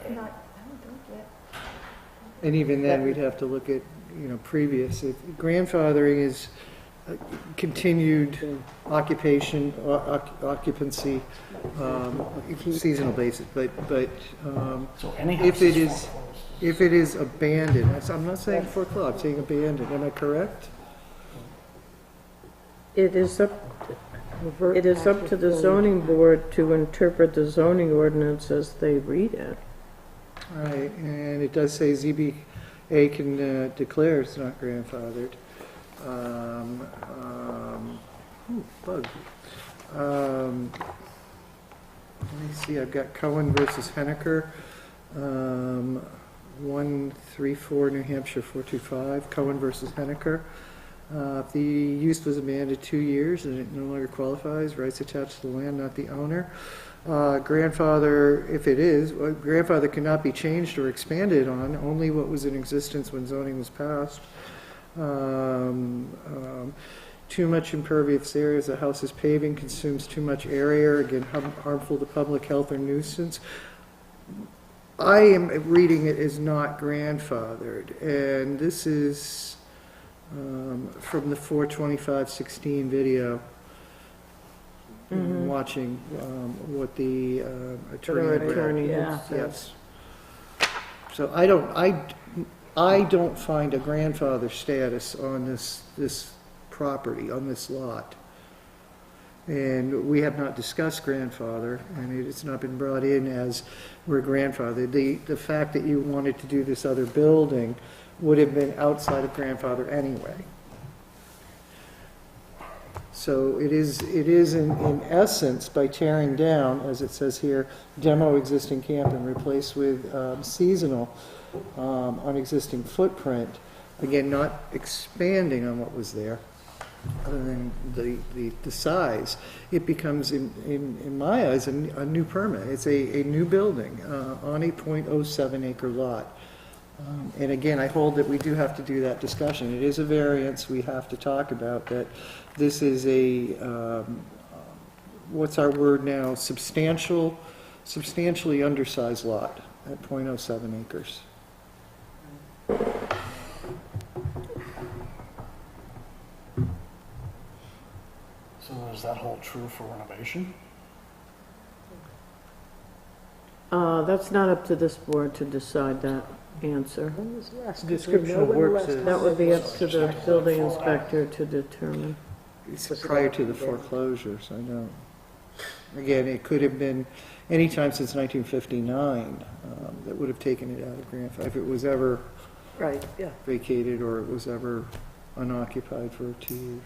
And- Not, I don't think yet. And even then, we'd have to look at, previous. If grandfathering is continued occupation, occupancy, seasonal basis, but So any house if it is is, foreclosed. if it is abandoned, I'm not saying foreclosed, I'm saying abandoned, am I correct? It is up to the zoning board to interpret the zoning ordinance as they read it. Right, and it does say ZBA can declare it's not grandfathered. Bug. Let me see, I've got Cohen versus Henniker, 134 New Hampshire 425, Cohen versus Henniker. If the use was abandoned 2 years and it no longer qualifies, rights attached to the land, not the owner. Grandfather, if it is, grandfather cannot be changed or expanded on, only what was in existence when zoning was passed. Too much impervious areas, the house is paving, consumes too much area, again, harmful to public health or nuisance. I am reading it as not grandfathered, and this is from the 4/25/16 video. Watching what the attorney had read. Attorney Yeah. had said. Yes. So I don't find a grandfather status on this property, on this lot. And we have not discussed grandfather, and it's not been brought in as we're grandfather. The fact that you wanted to do this other building would have been outside of grandfather anyway. So it is in essence, by tearing down, as it says here, demo existing camp and replace with seasonal on existing footprint, again, not expanding on what was there, other than the size, it becomes, in my eyes, a new permit. It's a new building on a .07 acre lot. And again, I hold that we do have to do that discussion. It is a variance. We have to talk about that. This is a, what's our word now? Substantially undersized lot at .07 acres. So does that hold true for renovation? That's not up to this board to decide that answer. When was the last? Description of works is- That would be up to the building inspector to determine. It's prior to the foreclosure, so I don't. Again, it could have been any time since 1959 that would have taken it out of grandfather, if it was ever Right, yeah. vacated or it was ever unoccupied for 2 years.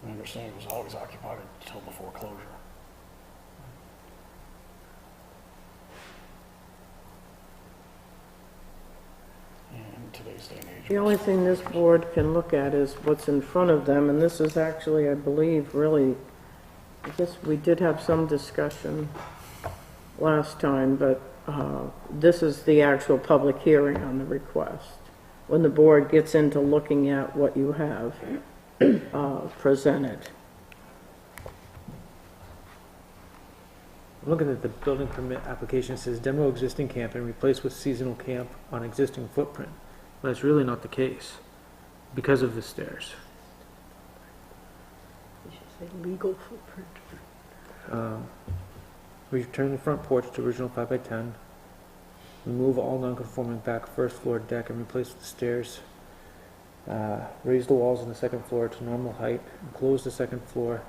I understand it was always occupied until the foreclosure. In today's day and age. The only thing this board can look at is what's in front of them, and this is actually, I believe, really, I guess we did have some discussion last time, but this is the actual public hearing on the request. When the board gets into looking at what you have presented. I'm looking at the building permit application, it says demo existing camp and replace with seasonal camp on existing footprint. But that's really not the case, because of the stairs. You should say legal footprint. Return the front porch to original 5x10. Remove all non-conforming back first floor deck and replace with the stairs. Raise the walls on the second floor to normal height and close the second floor.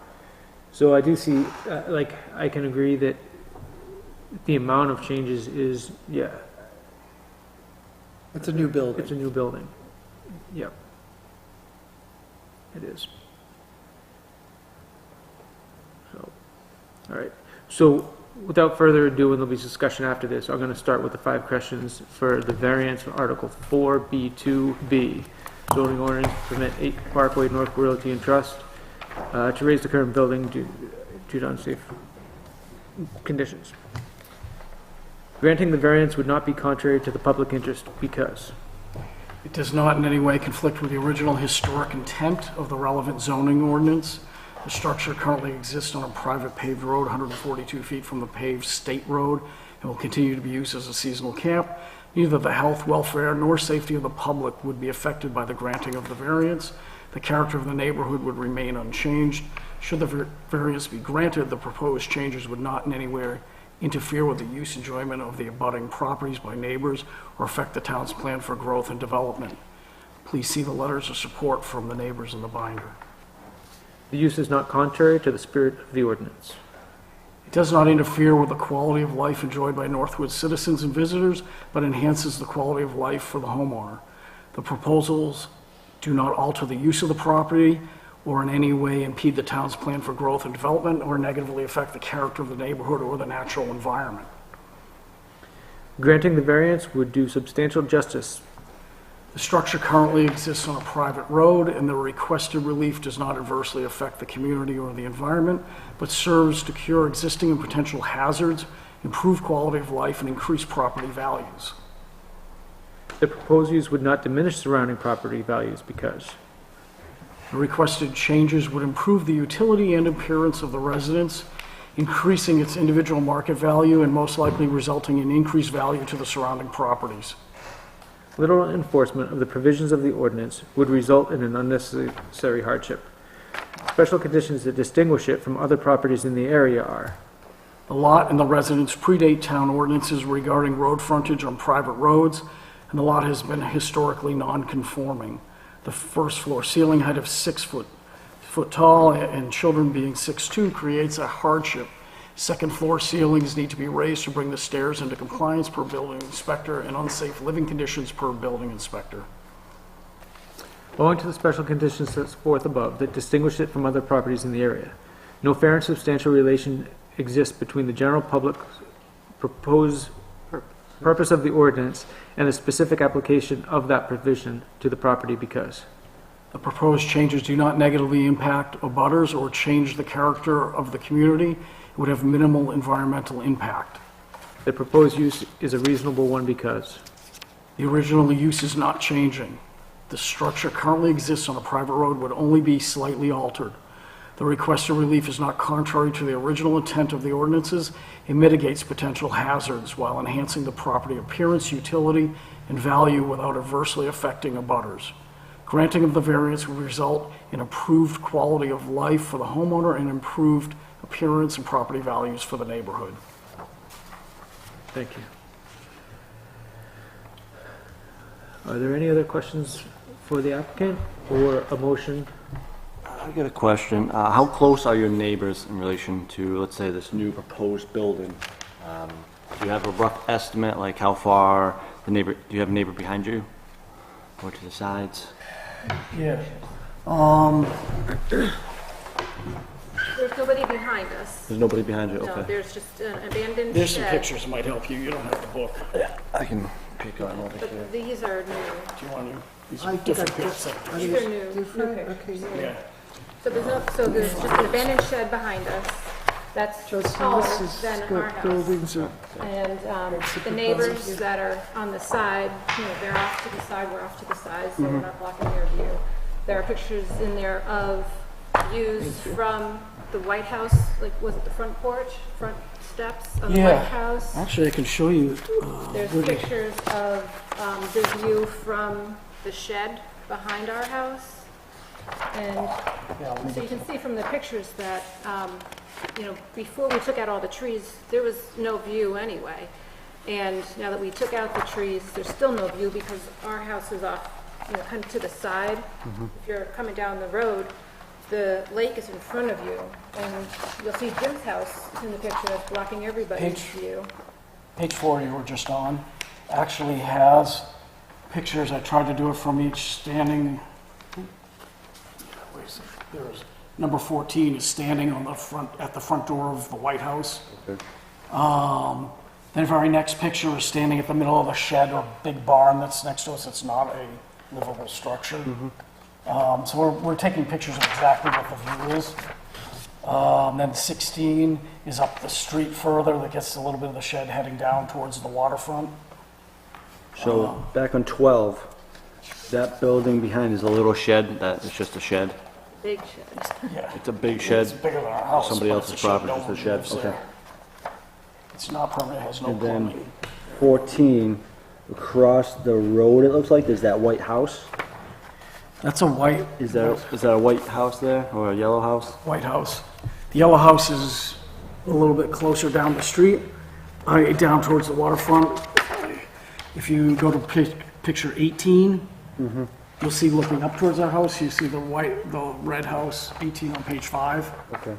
So I do see, I can agree that the amount of changes is, yeah, It's a new building. it's a new building. Yep. It is. So, all right. So without further ado, and there'll be discussion after this, I'm going to start with the 5 questions for the variance for Article 4B2B. Zoning ordinance permit 8 Parkway North Realty and Trust to raise the current building due to unsafe conditions. Granting the variance would not be contrary to the public interest because It does not in any way conflict with the original historic intent of the relevant zoning ordinance. The structure currently exists on a private paved road, 142 feet from the paved state road, and will continue to be used as a seasonal camp. Neither the health, welfare, nor safety of the public would be affected by the granting of the variance. The character of the neighborhood would remain unchanged. Should the variance be granted, the proposed changes would not in any way interfere with the use and enjoyment of the abutting properties by neighbors or affect the town's plan for growth and development. Please see the letters of support from the neighbors in the binder. the use is not contrary to the spirit of the ordinance. It does not interfere with the quality of life enjoyed by Northwood citizens and visitors, but enhances the quality of life for the homeowner. The proposals do not alter the use of the property or in any way impede the town's plan for growth and development or negatively affect the character of the neighborhood or the natural environment. Granting the variance would do substantial justice. The structure currently exists on a private road, and the requested relief does not adversely affect the community or the environment, but serves to cure existing and potential hazards, improve quality of life, and increase property values. The proposed use would not diminish surrounding property values because The requested changes would improve the utility and appearance of the residence, increasing its individual market value and most likely resulting in increased value to the surrounding properties. literal enforcement of the provisions of the ordinance would result in an unnecessary hardship. Special conditions that distinguish it from other properties in the area are The lot and the residence predate town ordinances regarding road frontage on private roads, and the lot has been historically non-conforming. The first floor ceiling height of 6 foot tall and children being 6'2" creates a hardship. Second floor ceilings need to be raised to bring the stairs into compliance per building inspector and unsafe living conditions per building inspector. owing to the special conditions set forth above that distinguish it from other properties in the area. No fair and substantial relation exists between the general public purpose of the ordinance and the specific application of that provision to the property because The proposed changes do not negatively impact abutters or change the character of the community. It would have minimal environmental impact. the proposed use is a reasonable one because The original use is not changing. The structure currently exists on a private road would only be slightly altered. The requested relief is not contrary to the original intent of the ordinances. It mitigates potential hazards while enhancing the property appearance, utility, and value without adversely affecting abutters. Granting of the variance will result in improved quality of life for the homeowner and improved appearance and property values for the neighborhood. Thank you. Are there any other questions for the applicant or a motion? I got a question. How close are your neighbors in relation to, let's say, this new proposed building? Do you have a rough estimate, like how far the neighbor, do you have a neighbor behind you? Or to the sides? Yeah. There's nobody behind us. There's nobody behind you? No, Okay. there's just an abandoned There's some shed. pictures that might help you. You don't have the book. Do I can pick on over here. But these are new. you want to? These I are think different I pictures. These are new Different? pictures. Okay, Yeah. So there's just an abandoned shed behind us. That's Justin, taller this is than our what house. buildings are. And the neighbors that are on the side, they're off to the side, we're off to the side, so we're not blocking their view. There are pictures in there of views from the White House, like, was it the front porch, front steps on the Yeah. White House? Actually, I can show you. There's pictures of the view from the shed behind our house. And so you can see from the pictures that, before we took out all the trees, there was no view anyway. And now that we took out the trees, there's still no view because our house is off, kind of to the side. If you're coming down the road, the lake is in front of you, and you'll see Jim's house in the picture that's blocking everybody's Page- view. Page 4 you were just on actually has pictures. I tried to do it from each standing. Wait a second. There's number 14 is standing on the front at the front door of the White House. Okay. The very next picture is standing at the middle of a shed or big barn that's next to us. It's not a livable structure. So we're taking pictures of exactly what the view is. Then 16 is up the street further that gets a little bit of the shed heading down towards the waterfront. So, back on 12, that building behind is a little shed, that is just a shed? Big shed. Yeah. It's a big shed? It's bigger than our house. Somebody but else's it's a shed. property, No just a one shed, lives okay. there. It's not permanent, it has no And then plumbing. 14, across the road, it looks like, there's that white house. That's a white, Is that a white house there, or a yellow house? White House. The yellow house is a little bit closer down the street, down towards the waterfront. If you go to picture 18, you'll see looking up towards our house, you see the red house, 18 on page 5. Okay.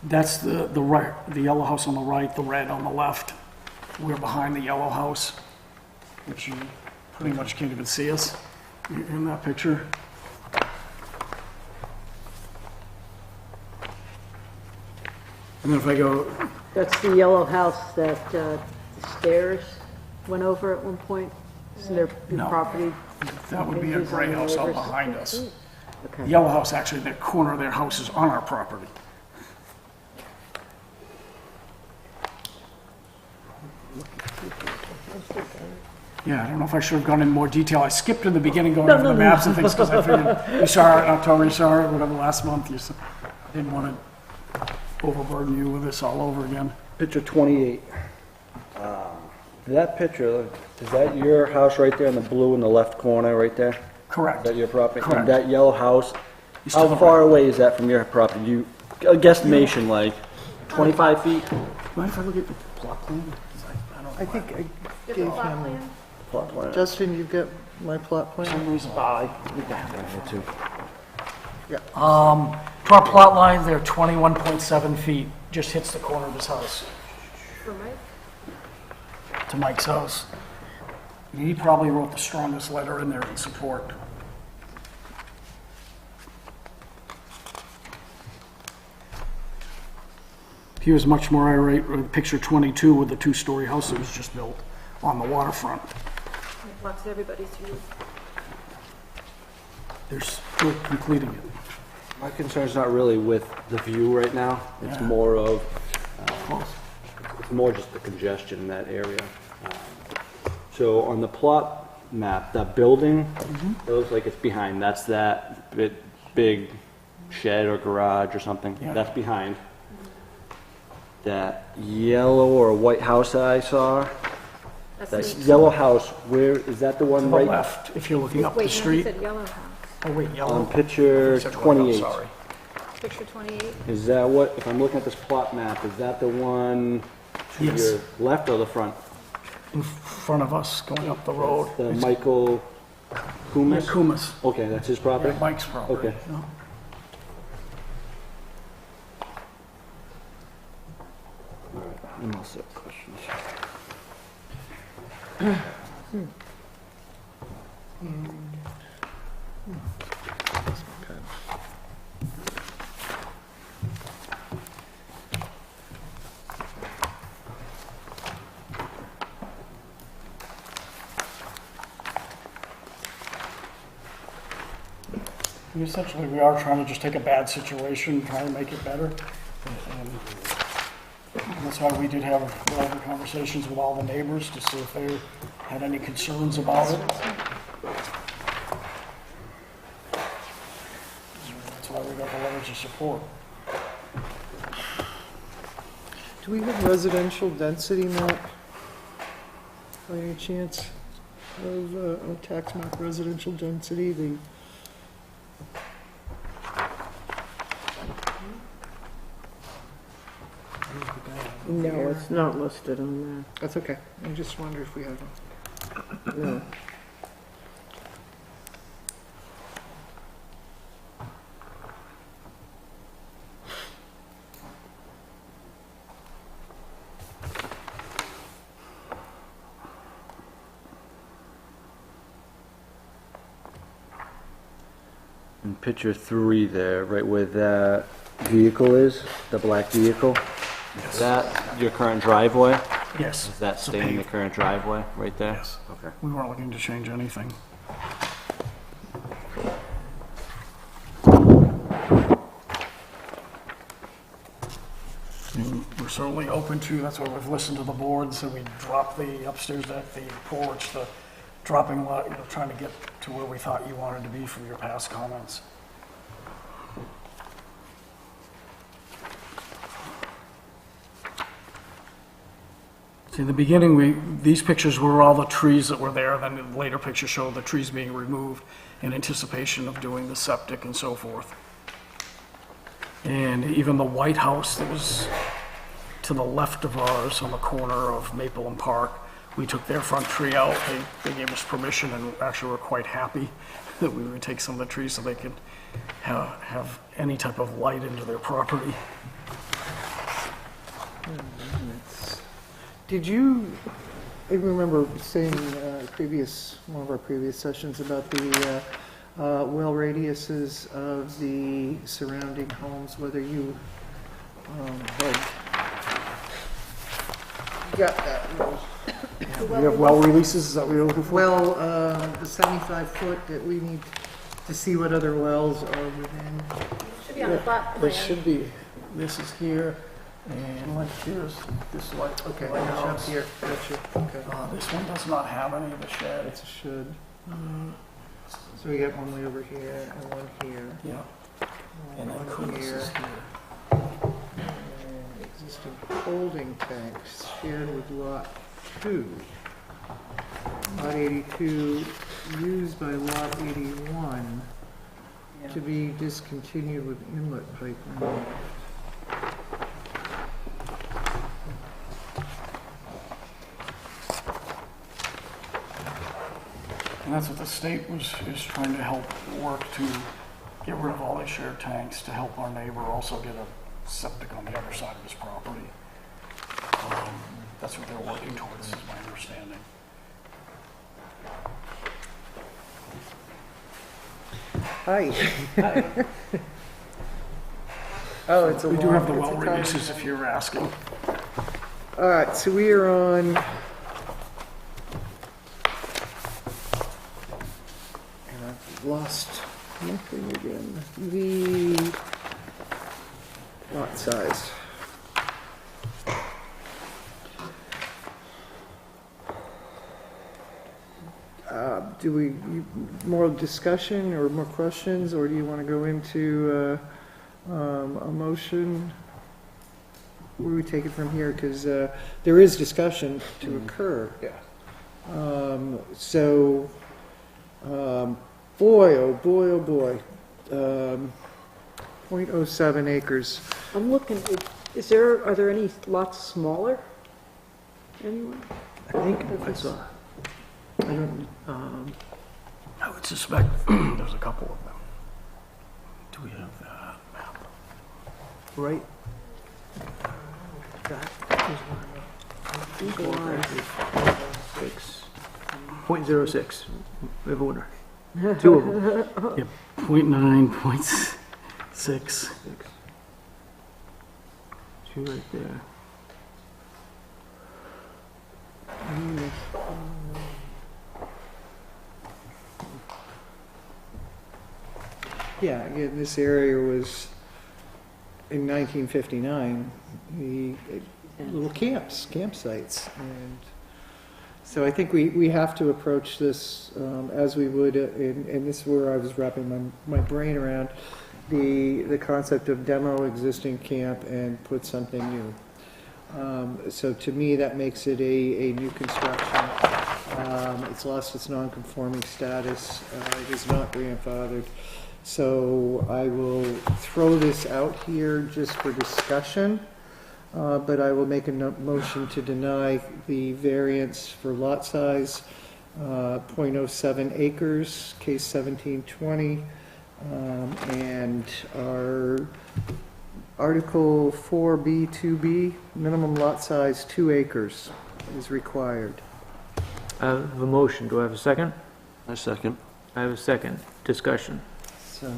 That's the yellow house on the right, the red on the left. We're behind the yellow house, which you pretty much can't even see us in that picture. And then if I go, That's the yellow house that the stairs went over at one point? Isn't there your No. property? that would be a gray house out behind us. The Okay. yellow house, actually, the corner of their house is on our property. Yeah, I don't know if I should have gone in more detail. I skipped in the beginning going over the maps and things because I figured you saw it in October, you saw it whatever last month. I didn't want to overburden you with this all over again. Picture 28. That picture, is that your house right there in the blue in the left corner right there? Is Correct. that your property? Correct. And that yellow house, You still how have- far away is that from your property? A guesstimation, like 25 feet? Mind if I look at the plot plan? 'Cause I don't I think I You have gave the plot him, plan? Plot plan. Justin, you got my plot For plan? some reason. Right here, too. To our plot line, they're 21.7 feet, just hits the corner of his house, For Mike? to Mike's house. He probably wrote the strongest letter in there in support. He was much more irate with picture 22 with the two-story house that was just built on the waterfront. It blocks everybody's view. They're still completing it. My concern's not really with the view right now. It's Yeah. more of, it's more just the congestion in that area. So on the plot map, that building, it looks like it's behind. That's that big shed or garage or something. Yeah. That's behind. That yellow or white house that I saw, That's that the- yellow house, where, is that the To one the right left, if you're looking up the Wait, no, you street. said yellow house. Oh, wait, yellow. on picture You said white, I'm 28? Sorry. Picture 28. Is that what, if I'm looking at this plot map, is that the one to Yes. your left or the front? In front of us, going up the road. The Michael Yeah, Kumis? Kumis. Okay, that's his property? Yeah, Mike's property. Okay. Yeah. I'm all set, questions. Essentially, we are trying to just take a bad situation, try and make it better. And that's why we did have relevant conversations with all the neighbors to see if they had any concerns about it. That's why we got the letters of support. Do we have residential density map by any chance of tax map residential density? No, it's not listed on That's okay. I just wondered if we have one. there, no. In picture 3 there, right where that vehicle is, the black vehicle, is that your current driveway? Yes. Is that it's a staying the paved- current driveway right there? Yes. Okay. We weren't looking to change anything. And we're certainly open to, that's why we've listened to the board, so we dropped the upstairs deck, the porch, the dropping lot, trying to get to where we thought you wanted to be from your past comments. See, in the beginning, these pictures were all the trees that were there, then the later pictures show the trees being removed in anticipation of doing the septic and so forth. And even the White House that was to the left of ours on the corner of Maple and Park, we took their front tree out. They gave us permission and actually were quite happy that we would take some of the trees so they could have any type of light into their property. Did you, I remember saying one of our previous sessions about the well radiuses of the surrounding homes, whether you had got that. We have well releases, is that what you're looking for? Well, the 75-foot that we need to see what other wells are within. Should be on the plot There plan. should be, this is here, and Like here's this light. okay, light that's up house. here, gotcha, okay. This one does not have any of the shed. It's a should. So we got one way over here and one here. Yeah. And then One Kumis here. is here. And existing holding tanks shared with lot 2. Lot 82 used by lot 81 to be discontinued with inlet pipe removed. And that's what the state is trying to help work to get rid of all these shared tanks to help our neighbor also get a septic on the other side of his property. That's what they're working towards, is my understanding. Hi. Oh, it's a We do long- have the it's a well tiny- releases if you're asking. All right, so we are on. And I've lost my thing again. The lot size. Do we, more discussion or more questions, or do you want to go into a motion? Where do we take it from here? Because there is discussion to occur. Yeah. So, boy, oh boy, oh boy. 0.07 acres. I'm looking, are there any lots smaller? Anyone? I think I saw. I don't, I would suspect there's a couple of them. Do we have that map? right? Six. 0.06. We have a winner. Two of them. Yep, 0.9, 0.6. Two right there. Yeah, again, this area was, in 1959, little campsites. And so I think we have to approach this as we would, and this is where I was wrapping my brain around, the concept of demo existing camp and put something new. So to me, that makes it a new construction. It's lost its non-conforming status. It is not grandfathered. So I will throw this out here just for discussion, but I will make a motion to deny the variance for lot size, 0.07 acres, case 1720, and our Article 4B, 2B, minimum lot size 2 acres is required. I have a motion. Do I have a second? A second. I have a second. Discussion. So,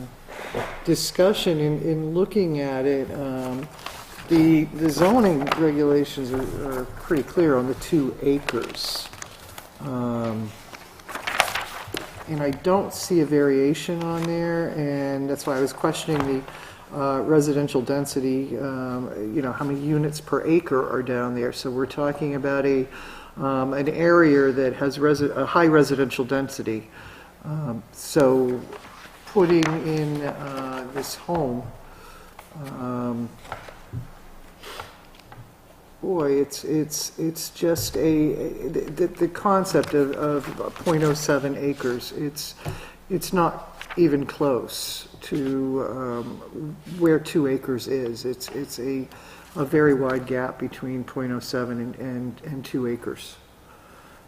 discussion in looking at it, the zoning regulations are pretty clear on the 2 acres. And I don't see a variation on there, and that's why I was questioning the residential density, how many units per acre are down there. So we're talking about an area that has a high residential density. So putting in this home, boy, it's just the concept of 0.07 acres. It's not even close to where 2 acres is. It's a very wide gap between 0.07 and 2 acres.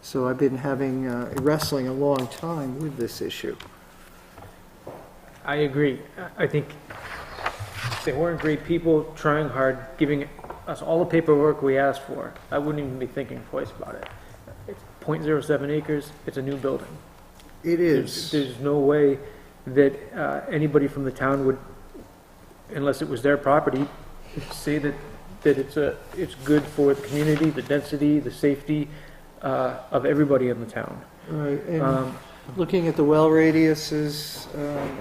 So I've been wrestling a long time with this issue. I agree. I think they weren't great people, trying hard, giving us all the paperwork we asked for. I wouldn't even be thinking twice about it. It's 0.07 acres. It's a new building. It is. There's no way that anybody from the town would, unless it was their property, say that it's good for the community, the density, the safety of everybody in the town. Right, and looking at the well radiuses,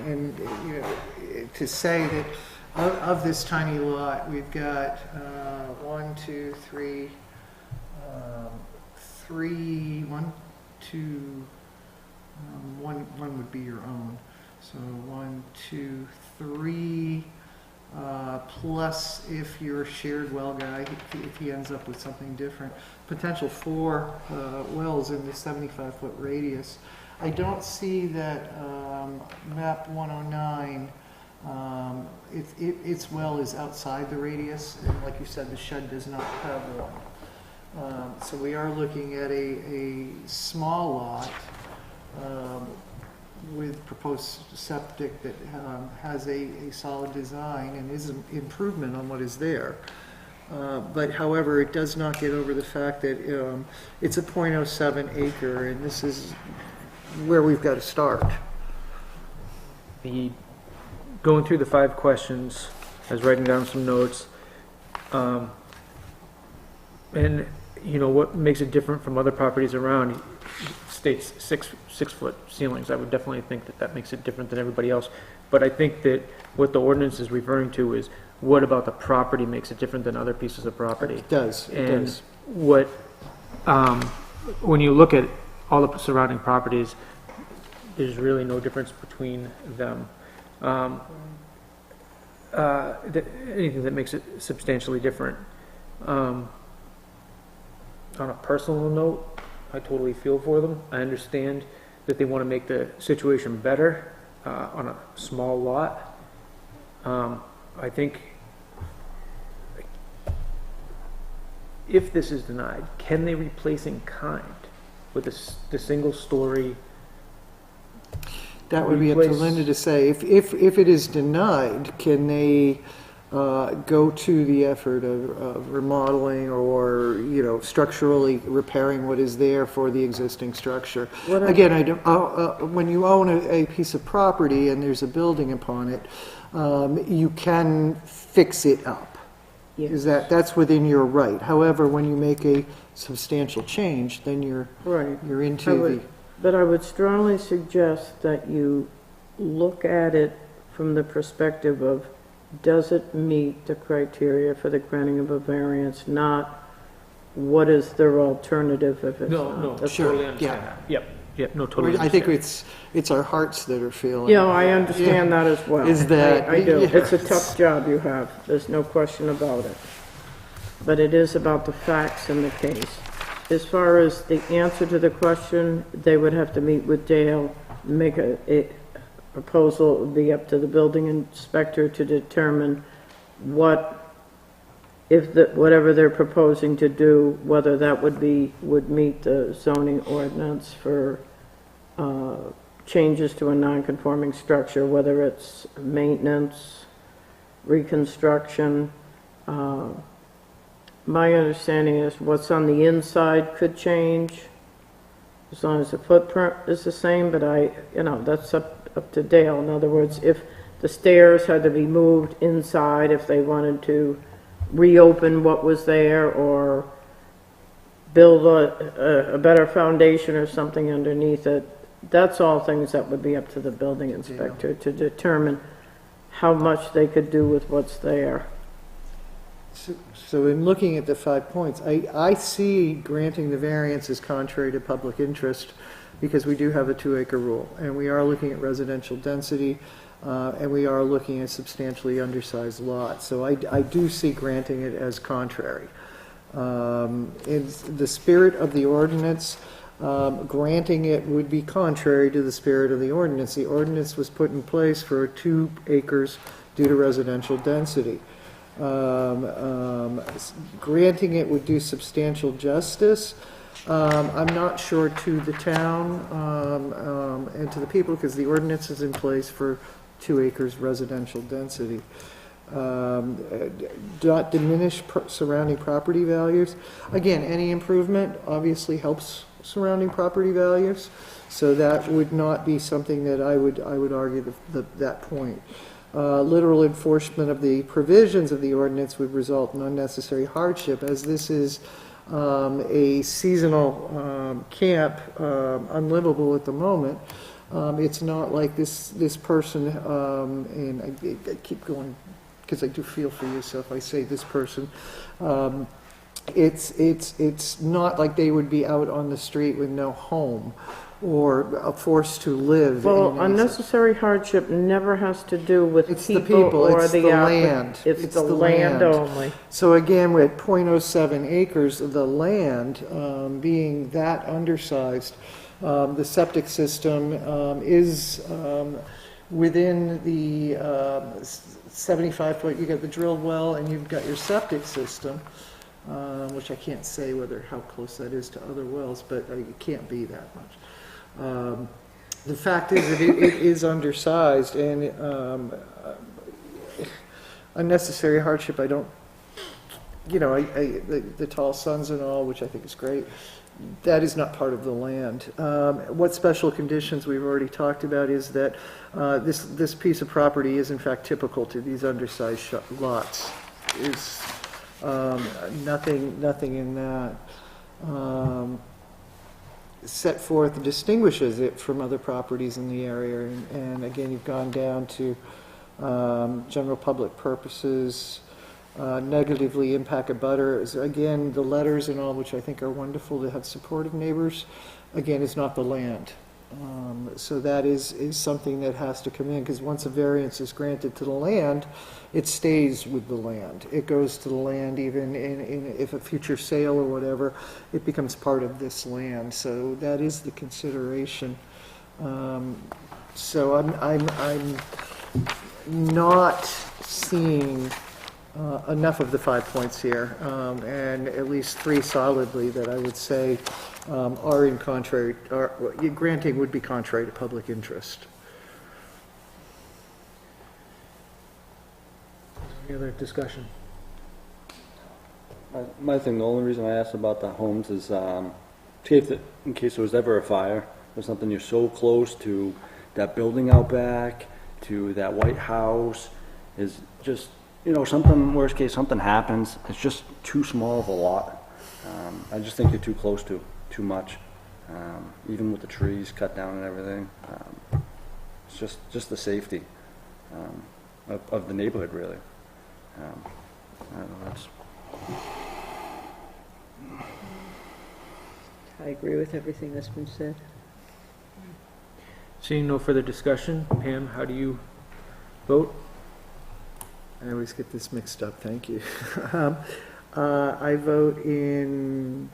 and to say that of this tiny lot, we've got 1, 2, 3, 1, 2, one would be your own. So 1, 2, 3, plus if you're a shared well guy, if he ends up with something different, potential 4 wells in the 75-foot radius. I don't see that map 109, its well is outside the radius, and like you said, the shed does not have one. So we are looking at a small lot with proposed septic that has a solid design and is an improvement on what is there. But however, it does not get over the fact that it's a 0.07 acre, and this is where we've got to start. Going through the 5 questions, I was writing down some notes. And, you know, what makes it different from other properties around, states 6-foot ceilings. I would definitely think that that makes it different than everybody else. But I think that what the ordinance is referring to is what about the property makes it different than other pieces of property? It does, it And does. what, when you look at all the surrounding properties, there's really no difference between them. Anything that makes it substantially different. On a personal note, I totally feel for them. I understand that they want to make the situation better on a small lot. I think if this is denied, can they replace in kind with the single story? That would be up to Replace- Linda to say. If it is denied, can they go to the effort of remodeling or, you know, structurally repairing what is there for the existing structure? Again, I don't, when you own a piece of property and there's a building upon it, you can fix it up. Is that's within your right. However, when you make a substantial change, then you're Right. you're I into would- But I would strongly suggest that you look at it from the perspective of, does it meet the criteria for the granting of a variance, not what is their alternative if it's not. No, That's- Sure, totally understand yeah. that. Yep, no, totally I think understand. it's our hearts that are feeling. Yeah, I understand that as well. Is that- I do. yeah. It's a tough job you have, there's no question about it. But it is about the facts in the case. As far as the answer to the question, they would have to meet with Dale, make a proposal. It would be up to the building inspector to determine whatever they're proposing to do, whether that would meet the zoning ordinance for changes to a non-conforming structure, whether it's maintenance, reconstruction. My understanding is what's on the inside could change, as long as the footprint is the same, but that's up to Dale. In other words, if the stairs had to be moved inside, if they wanted to reopen what was there, or build a better foundation or something underneath it, that's all things that would be up to the building inspector to determine how much they could do with what's there. So in looking at the 5 points, I see granting the variance is contrary to public interest because we do have a 2-acre rule, and we are looking at residential density, and we are looking at substantially undersized lots. So I do see granting it as contrary. In the spirit of the ordinance, granting it would be contrary to the spirit of the ordinance. The ordinance was put in place for 2 acres due to residential density. Granting it would do substantial justice. I'm not sure to the town and to the people, because the ordinance is in place for 2 acres residential density. Not diminish surrounding property values. Again, any improvement obviously helps surrounding property values, so that would not be something that I would argue that point. Literal enforcement of the provisions of the ordinance would result in unnecessary hardship, as this is a seasonal camp, unlivable at the moment. It's not like this person, and I keep going because I do feel for you, so if I say this person, it's not like they would be out on the street with no home or forced to live. Well, unnecessary hardship never has to do with It's the people people, or it's the the land. It's the land land. only. So again, with .07 acres of the land being that undersized, the septic system is within the 75-foot. You got the drilled well and you've got your septic system, which I can't say how close that is to other wells, but it can't be that much. The fact is that it is undersized, and unnecessary hardship, I don't the tall suns and all, which I think is great, that is not part of the land. What special conditions we've already talked about is that this piece of property is in fact typical to these undersized lots. Is nothing in that set forth distinguishes it from other properties in the area. And again, you've gone down to general public purposes, negatively impact abutters. Again, the letters and all, which I think are wonderful to have supportive neighbors, again, is not the land. So that is something that has to come in, because once a variance is granted to the land, it stays with the land. It goes to the land even if a future sale or whatever, it becomes part of this land. So that is the consideration. So I'm not seeing enough of the 5 points here, and at least 3 solidly that I would say are in contrary, granting would be contrary to public interest. Any other discussion? My thing, the only reason I asked about the homes is in case there was ever a fire or something, you're so close to that building out back, to that White House, is just, something, worst case, something happens, it's just too small of a lot. I just think you're too close to, too much, even with the trees cut down and everything. It's just the safety of the neighborhood, really. I don't know, that's... I agree with everything that's been said. Seeing no further discussion, Pam, how do you vote? I always get this mixed up, thank you. I vote in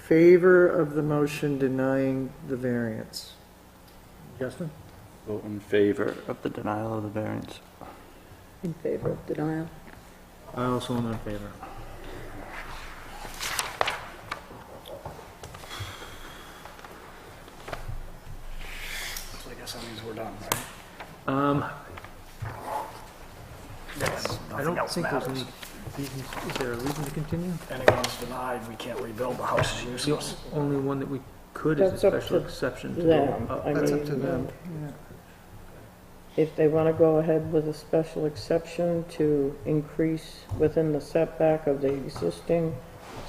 favor of the motion denying the variance. Justin? Vote in favor of the denial of the variance. In favor of denial. I also am in favor. So I guess that means we're done, right? I don't think there's any reason, is there a reason to continue? If anyone's denied, we can't rebuild, the house is The useless. only one that we could is a That's up special to exception. To go them. up. I That's up mean, to them. if they want to go ahead with a special exception to increase within the setback of the existing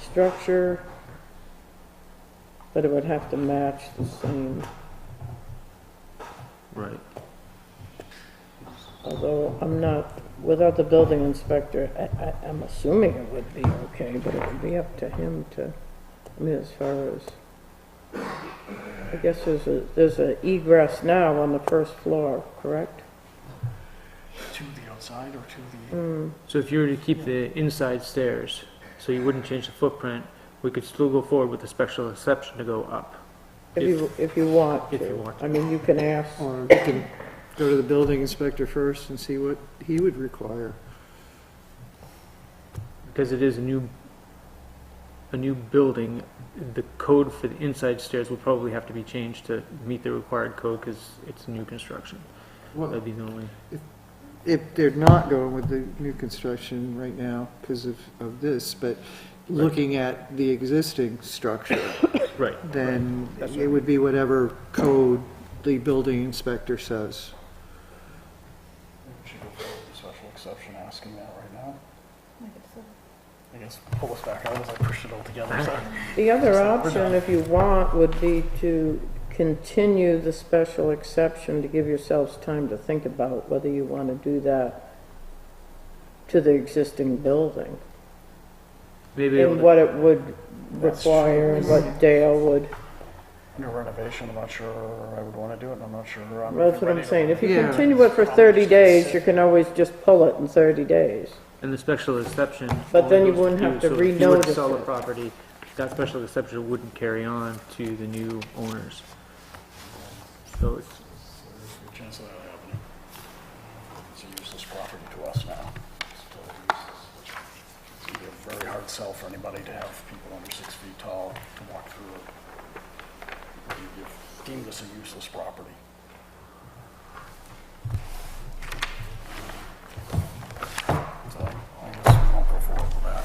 structure, but it would have to match the same, Right. although I'm not, without the building inspector, I'm assuming it would be okay, but it would be up to him to, as far as, I guess there's a egress now on the first floor, correct? To the outside or to the... So if you were to keep the inside stairs, so you wouldn't change the footprint, we could still go forward with a special exception to go up. If you want to. If you want to. I mean, you can ask, Or you can go to the building inspector first and see what he would require. Because it is a new building, the code for the inside stairs will probably have to be changed to meet the required code because it's new construction. That'd be the only. If they're not going with the new construction right now because of this, but looking at the existing structure, Right. then it would be whatever code the building inspector says. We should go forward with the special exception, asking that right now. I guess pull us back out as I push it all together. So. the other option, if you want, would be to continue the special exception to give yourselves time to think about whether you want to do that to the existing building. Maybe And what it would require, and what Dale would, New renovation, I'm not sure I would want to do it, and I'm not sure I'm that's what ready I'm to- saying. If you Yeah. continue it for 30 days, you can always just pull it in 30 days. And the special exception. But then only you goes wouldn't to have to so if you were to renotice sell the it. property, that special exception wouldn't carry on to the new owners. So it's, There's a good chance of that happening. It's a useless property to us now. It's totally useless. It's gonna be a very hard sell for anybody to have people under 6 feet tall to walk through it. You've deemed this a useless property. So I guess we won't go forward with that.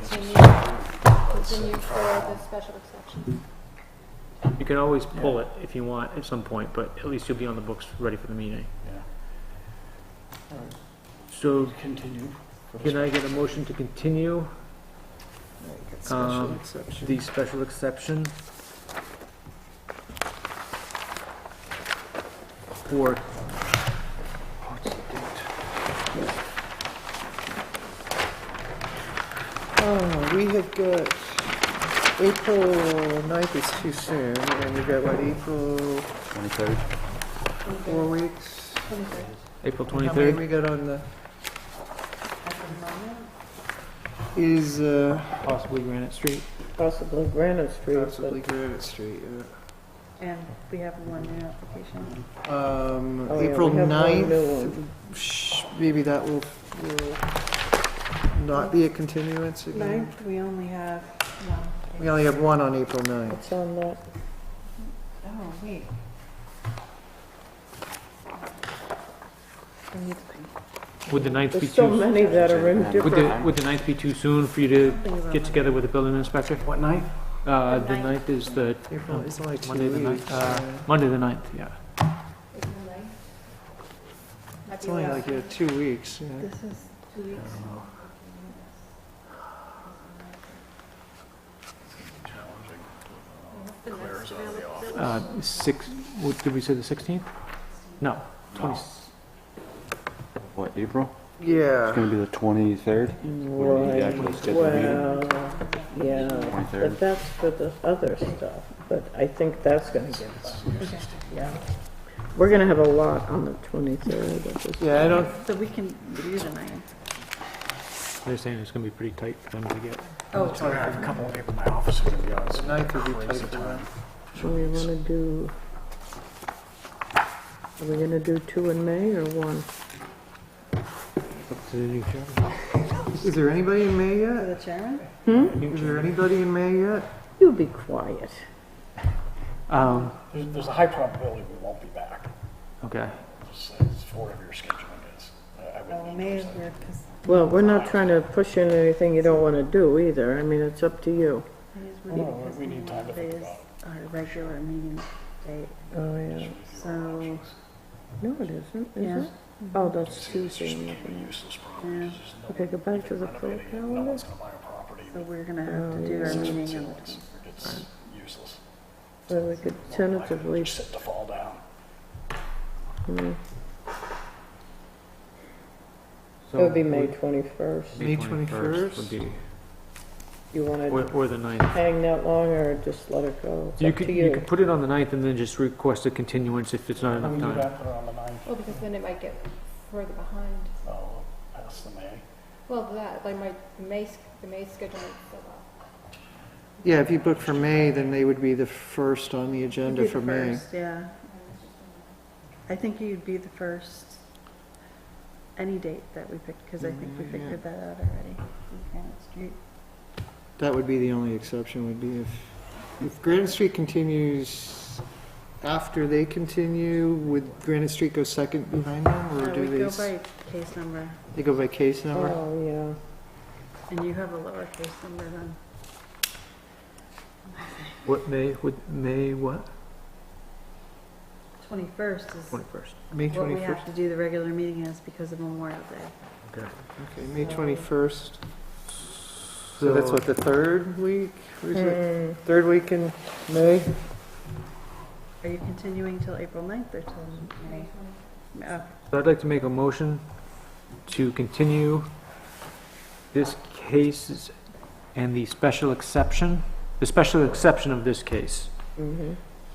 continue for the special exception. You can always pull it if you want at some point, but at least you'll be on the books ready for the meeting. Yeah. All right, So continue. can I get a motion to continue Special exception. the special exception for We have got April 9th is too soon, and we've got what, April 23rd? 4 weeks? April How many 23rd? we got on the? Is, Possibly Granite Street. Possibly Granite Street, but possibly Granite Street, And we have one new application. Oh, yeah, April we have one 9th, new maybe that will not be a continuance again? Ninth, we only have one. We only have one on April 9th. what's on that? Oh, wait. Would the 9th be There's so too, many that are in different. would the 9th be too soon for you to get together with the building inspector? What night? The 9th is the, April is only 2 Monday the weeks. 9th, Monday the 9th, yeah. It's only like 2 weeks, yeah. This is 2 weeks. Did we say the 16th? No, 20, What, April? Yeah. It's gonna be the 23rd? Would be the actual scheduled meeting? Well, yeah, 23rd. but that's for the other stuff, but I think that's gonna get done. Yeah. We're gonna have a lot on the 23rd of this. Yeah, I don't, So we can do the 9th. they're saying it's gonna be pretty tight for them to get. Oh, I have a couple of people in my office who are gonna be on. the 9th would be Crazy tight for time. them. So we wanna do, are we gonna do 2 in May or 1? Up to the new chairman. Is there anybody in May for yet? the chairman? Is there anybody in May yet? You be quiet. There's a high probability we won't be back. Okay. Just as for whatever your scheduling is. I Oh, wouldn't May need is to say. weird because Well, we're not trying to push in anything you don't wanna do either, I mean, it's up to you. May is weird No, because we need time to Monday think is about our regular meeting date. Oh, yeah. So, No, it isn't, yeah. is it? Oh, that's Tuesday. I'm looking at. Useless properties. Yeah. Okay, go back to the full No calendar. one's gonna buy a property. So we're gonna have to do our meeting on the 20th. It's useless. Well, we could tentatively, Just sit to fall down. it So would be May 21st. May 21st? Would be, You wanna or the 9th. hang that long or just let it go? It's You up could, to you you. could put it on the 9th and then just request a continuance if it's not How do we enough do time. that? Put it on the 9th. Well, because then it might get further behind. Oh, past the May. Well, that, like the May schedule might fill up. Yeah, if you book for May, then they would be the first on the agenda You'd be for the May. first, yeah. I think you'd be the first, any date that we picked, because I think we figured that out already. Granite Street. That would be the only exception, would be if Granite Street continues after they continue, would Granite Street go second behind them, or No, do we they? go by case number, They go by case number? Oh, yeah. and you have a lower case number than, What May what? 21st is 21st. May what we 21st? have to do the regular meeting is because of Memorial Day. Okay. Okay, May 21st. So that's what, the third week? Or is it third week in May? Are you continuing till April 9th or till May? So I'd like to make a motion to continue this case and the special exception of this case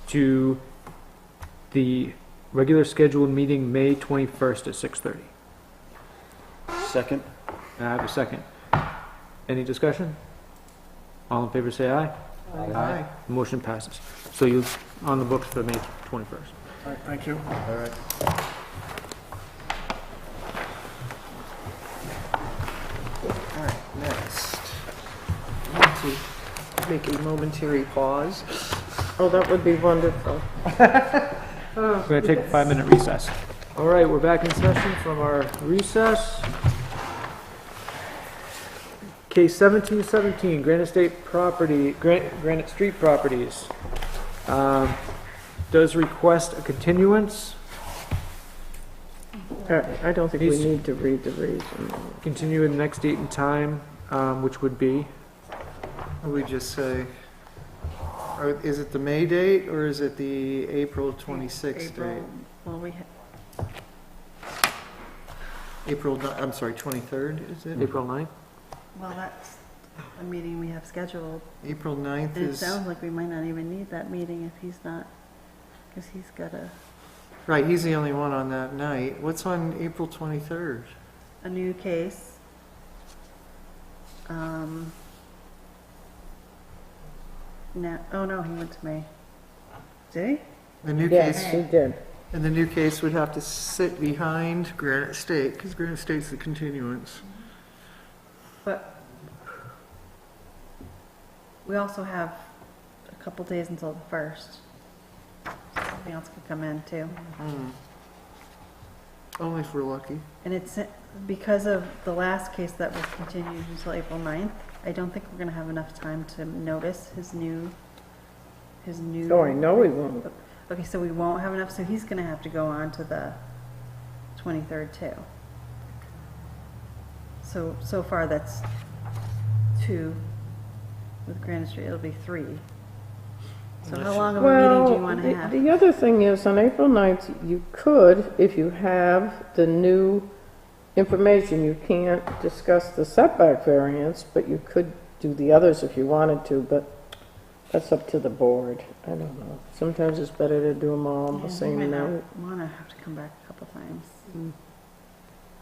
to the regular scheduled meeting, May 21st at 6:30. Second? I have a second. Any discussion? All in favor say aye. Aye. Motion passes. So you, on the books for May 21st. All right, thank you. All right. All right, next. I want to make a momentary pause. Oh, that would be wonderful. We're going to take a 5-minute recess. All right, we're back in session from our recess. Case 1717, Granite Street Properties. Does request a continuance, I don't think we He's- need to read the reason. continue in the next date and time, which would be, What do we just say? Or is it the May date, or is it the April 26th date? April, well, I'm sorry, 23rd, is it? April 9th? well, that's a meeting we have scheduled. April 9th And it is, sounds like we might not even need that meeting if he's not, because he's got right, he's the only one on that night. What's on April 23rd? a new case. Oh no, he went to May. Did he? The new Yes, case, he did. and the new case would have to sit behind Granite State, because Granite State's the continuance. But we also have a couple days until the 1st. Something else could come in too. Only if we're lucky. And it's because of the last case that was continued until April 9th, I don't think we're gonna have enough time to notice his new. Oh, I know we won't. Okay, so we won't have enough, so he's gonna have to go on to the 23rd too. So far that's 2. With Granite Street, it'll be 3. So how long of a meeting do you wanna have? The other thing is, on April 9th, you could, if you have the new information, you can't discuss the setback variance, but you could do the others if you wanted to, but that's up to the board. I don't know. Sometimes it's better to do them all on Yeah, the we same might night. not wanna have to come back a couple times.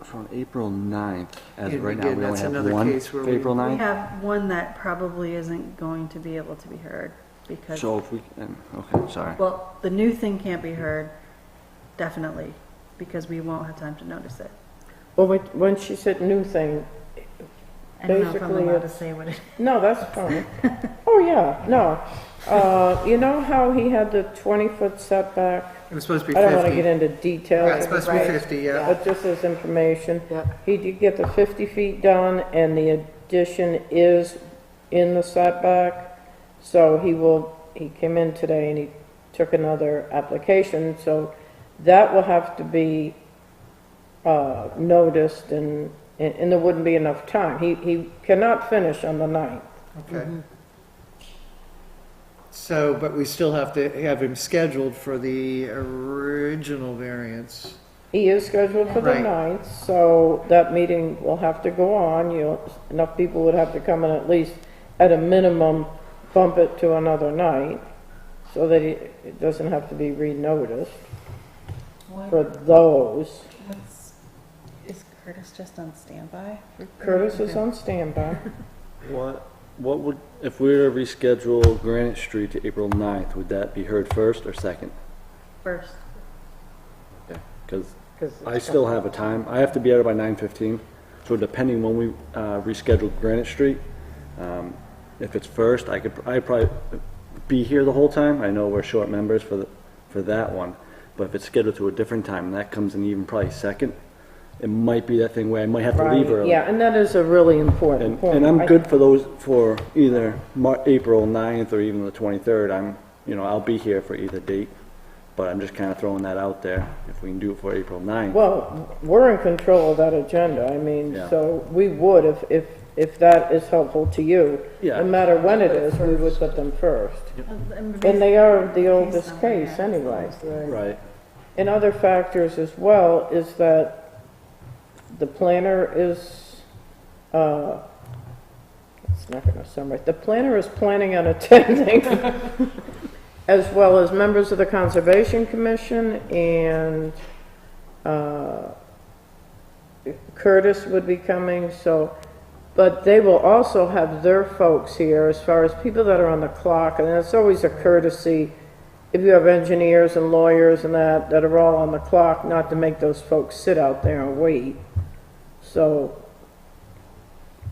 So on April 9th, as Yeah, of right now, again, we only that's have another one case where for we- April We 9th. have one that probably isn't going to be able to be heard because, So if we, okay, sorry. well, the new thing can't be heard, definitely, because we won't have time to notice it. Well, when she said new thing, I don't know if I'm Basically, allowed to it's- say what it is. no, that's fine. Oh, yeah, no. You know how he had the 20-foot setback? It was supposed to be I 50. don't want to get into details. Right, it's supposed to be Right. 50, yeah. But just as information, Yeah. he did get the 50 feet done, and the addition is in the setback. So he came in today and he took another application, so that will have to be noticed, and there wouldn't be enough time. He cannot finish on the 9th. Okay. So, but we still have to have him scheduled for the original variance. He is scheduled for the Right. 9th, so that meeting will have to go on. Enough people would have to come and at least, at a minimum, bump it to another night, so that it doesn't have to be re-noticed for those. Is Curtis just on standby? Curtis is on standby. What would, if we were to reschedule Granite Street to April 9th, would that be heard first or second? First. Because I still have a time. I have to be out by 9:15. So depending when we reschedule Granite Street, if it's first, I'd probably be here the whole time. I know we're short members for that one, but if it's scheduled to a different time, and that comes in even probably second, it might be that thing where I might have to leave Right, early. yeah, and that is a really important And, point. and I'm good for those, for either April 9th or even the 23rd. I'll be here for either date, but I'm just kind of throwing that out there, if we can do it for April 9th. Well, we're in control of that agenda, I mean, Yeah. so we would, if that is helpful to you. Yeah. No matter when it is, we would put them first. And they are the oldest case anyway. Right. And other factors as well is that the planner is, it's not gonna summarize, the planner is planning on attending, as well as members of the Conservation Commission, and Curtis would be coming, so, but they will also have their folks here as far as people that are on the clock, and it's always a courtesy if you have engineers and lawyers and that are all on the clock, not to make those folks sit out there and wait. So,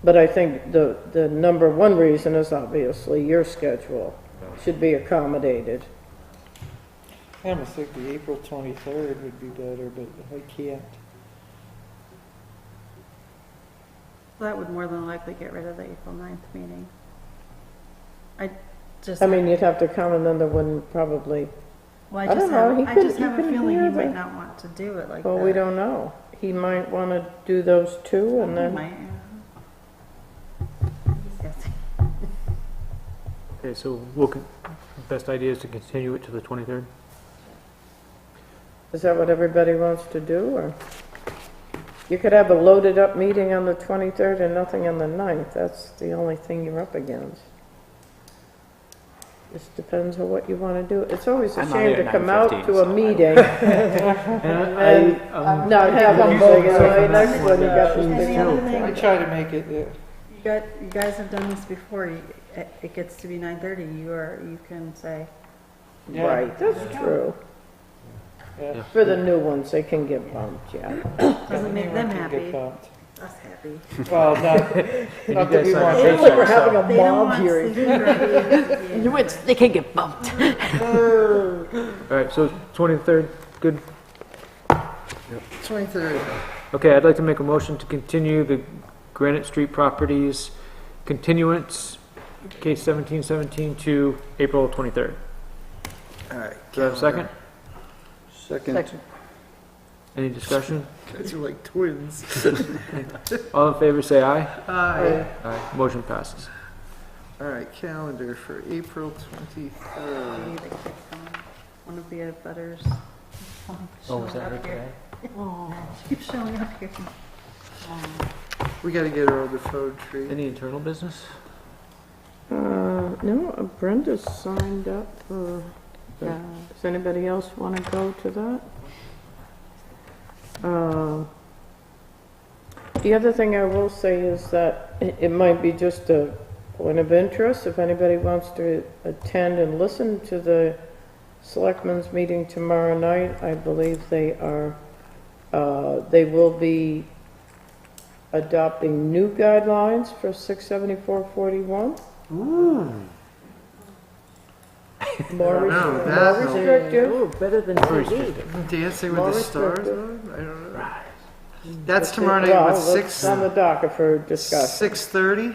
but I think the number one reason is obviously your schedule should be accommodated. I almost think the April 23rd would be better, but I can't. That would more than likely get rid of the April 9th meeting. I just. I mean, you'd have to come and then there wouldn't probably, Well, I don't know, he I could- just he have a could feeling hear he might the- not want to do it like that. well, we don't know. He might want to do those two and He then, might, yeah. Yes. Okay, so best idea is to continue it to the 23rd? is that what everybody wants to do, or? You could have a loaded up meeting on the 23rd and nothing on the 9th. That's the only thing you're up against. Just depends on what you want to do. It's always a I'm shame out to at come out 9:15, to a so meeting And and not have anything, and the next one you got this And big the other group. thing, I try to make it, you guys have done this before. It gets to be 9:30. You can say, Right, that's true. yeah. For the new ones, they can get bumped, yeah. doesn't make them Anyone can get happy. bumped. Us happy. Well, not that you we guys sign want. a It's like we're paycheck, having so- a They don't mob want hearing. sleeping ready. Yeah. They can get bumped. All right, so 23rd, good? 23rd. Okay, I'd like to make a motion to continue the Granite Street Properties continuance, case 1717, to April 23rd. All right. Do I have a second? Second. Any discussion? Guys are like twins. All in favor, say aye. Aye. Aye. Motion passes. All right, calendar for April 23rd. We need to kick one of the butters. Oh, was that her today? Keep showing up here. We gotta get her on the phone tree. Any internal business? No, Brenda's signed up for, does anybody else want to go to that? The other thing I will say is that it might be just a point of interest, if anybody wants to attend and listen to the selectmen's meeting tomorrow night. I believe they will be adopting new guidelines for 67441. More No, that- restrictive. Better than Dancing More with the Stars restrictive. on? I don't know. That's tomorrow night, Well, what, it's on the docket for discussion. 6:30?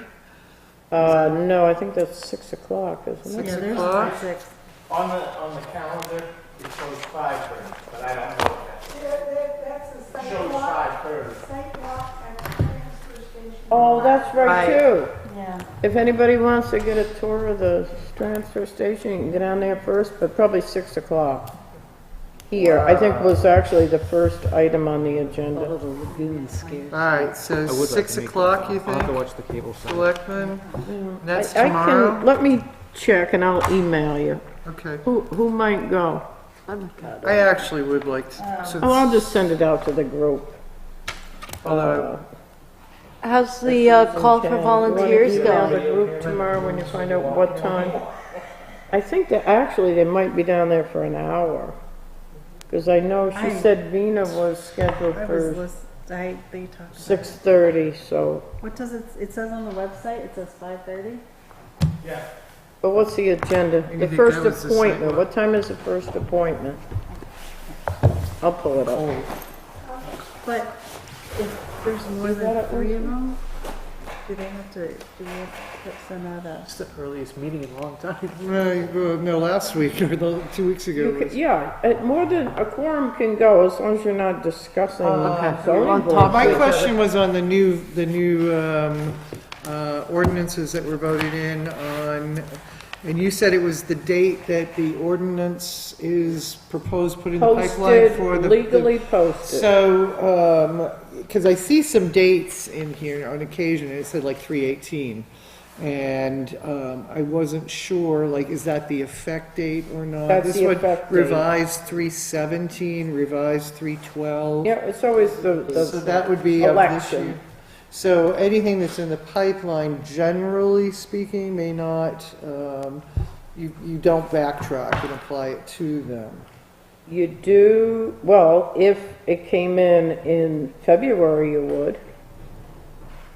No, I think that's 6 o'clock, isn't it? 6 Yeah, there's o'clock? 6. On the calendar, it shows 5:30, but I don't know if that's. It shows 5:30. Oh, that's right too. Yeah. If anybody wants to get a tour of the transfer station, you can get on there first, but probably 6 o'clock. Here, I think was actually the first item on the agenda. All right, so I would like 6 to make o'clock, you I'll have to think? watch the cable side. Selectmen? That's I tomorrow? can, let me check and I'll email you. Okay. Who might go? I actually would like to, since, Oh, I'll just send it out to the group. although, How's the call for volunteers You wanna email going? the group tomorrow when you find out what time? I think that actually they might be down there for an hour. Because I know she said Vina was scheduled I was for listening, they talked about it. 6:30, so. What does it says on the website, it says 5:30? But what's the agenda? You The think first that was the appointment, sidewalk? what time is the first appointment? I'll pull it up. But if there's more Is that than it? 3 of them, do we have to send out a? It's the earliest meeting in a long time. no, last week, or 2 weeks ago. You could- Yeah, more than a quorum can go as long as you're not discussing zoning board. My question was on the new ordinances that were voted in on, and you said it was the date that the ordinance is proposed put in the pipeline for Posted, the. legally posted. So, because I see some dates in here on occasion, and it said like 3/18. And I wasn't sure, like, is that the effect date or not? That's This the one effect date. revised 3/17, revised 3/12. Yeah, it's always So the that would be of this election. year. So anything that's in the pipeline, generally speaking, may not, you don't backtrack and apply it to them. You do, well, if it came in February, you would.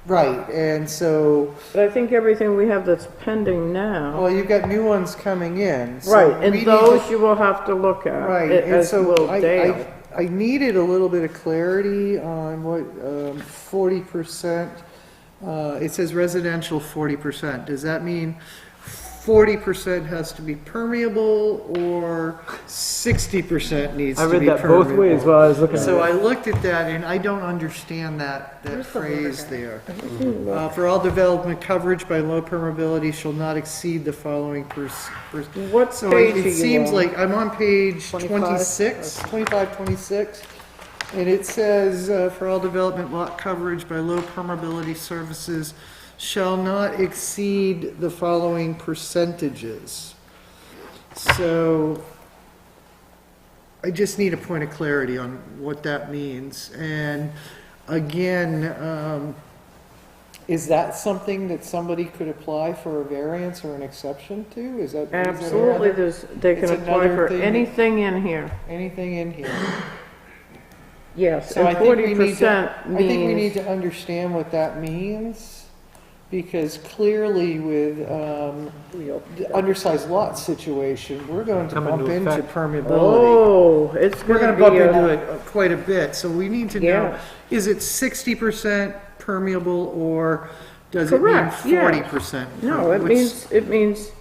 Right, and so, But I think everything we have that's pending now. well, you've got new ones coming in. so Right, we and need those to- you will have to look at. Right, and As so will Dale. I needed a little bit of clarity on what 40% it says residential 40%. Does that mean 40% has to be permeable or 60% needs I to be read permeable? that both ways while I was looking at So it. I looked at that and I don't understand that phrase there. For all development, coverage by low permeability shall not exceed the following What So page are it you seems on? like I'm on page 25? 26, and it says, for all development lot coverage by low permeability surfaces shall not exceed the following percentages. So I just need a point of clarity on what that means. And again, is that something that somebody could apply for a variance or an exception to? Is that? Absolutely, they it's can apply another for thing. anything in here. Anything in here? Yes, So I and think we 40% I think we need means, to understand what that means, because clearly with the undersized lot situation, we're going to Come bump into into effect. permeability. oh, it's We're gonna gonna be bump into a, it quite a bit, so we need to know, Yeah. is it 60% permeable or does it mean Correct, yeah. 40%? no, it means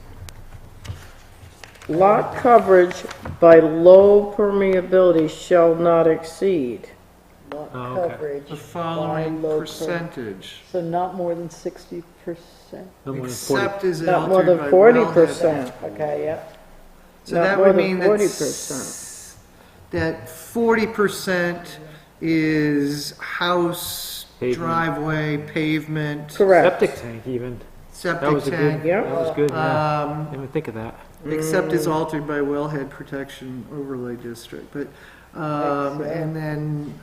lot coverage by low permeability shall not exceed. Lot Oh, okay. coverage. The following by low percentage, So not more than 60%? No more than 40. except as Not more altered than by 40%. Okay, yeah. So Not that more would than mean 40%. that 40% is house, Pavement. driveway, pavement, Correct. Septic tank even. That septic was a good, tank, Yeah. that was good, yeah. um, Didn't even think of that. except as altered by wellhead protection overlay district, but, and then,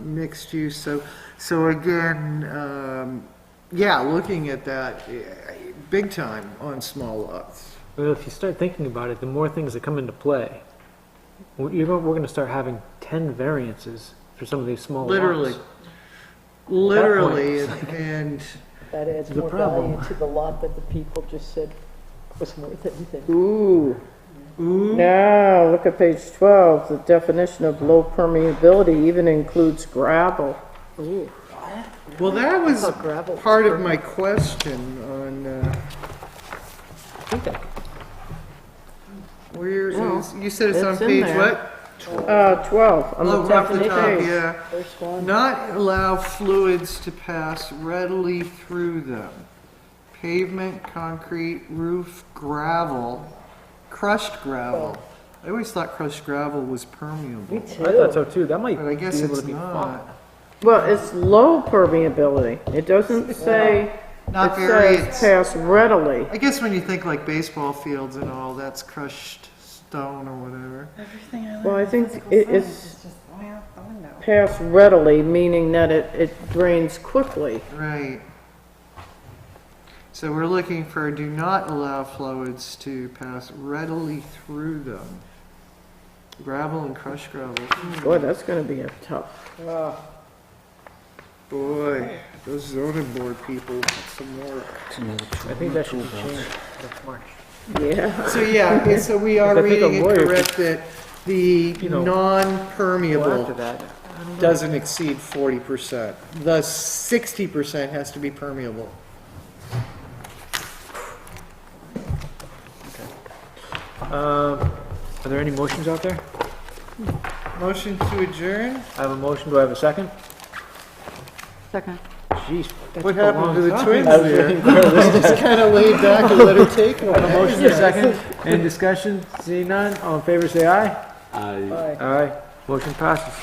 mixed use, so again, yeah, looking at that, big time on small lots. Well, if you start thinking about it, the more things that come into play, we're going to start having 10 variances for some of these small Literally. lots. Literally, At that point, and That adds The more problem. value to the lot that the people just said was worth anything. Ooh. ooh, Now, look at page 12, the definition of low permeability even includes gravel. Ooh. well, that was thought gravel was part of my question on, where No, is, you said it's on it's in page there. what? 12, on the Oh, top off of the the top, page. yeah. First one. Not allow fluids to pass readily through them. Pavement, concrete, roof, gravel, crushed gravel. I always thought crushed gravel was permeable, I thought so too. That might but I guess be able it's to be fun. not. Well, it's low permeability. It doesn't say, Not it very, says pass readily. I guess when you think like baseball fields and all, that's crushed stone or whatever. Everything I learned. Well, I think in physical it's science is just way out the window. pass readily, meaning that it drains quickly. Right. So we're looking for do not allow fluids to pass readily through them. Gravel and crushed gravel. Boy, that's gonna be a tough. Boy, those zoning board people have some work. I think that should be changed next March. Yeah. So yeah, so we are I think a reading it lawyer correct that the know, Well, non-permeable after that, doesn't exceed 40%. Thus, 60% has to be permeable. are there any motions out there? Motion to adjourn? I have a motion. Do I have a second? Second. Jeez. that What took a happened long to the time. twins there? Just kind of laid back and let her take I have a one. motion and a second. Any discussion? Seeing none, all in favor say aye. Aye. Aye. Motion passes.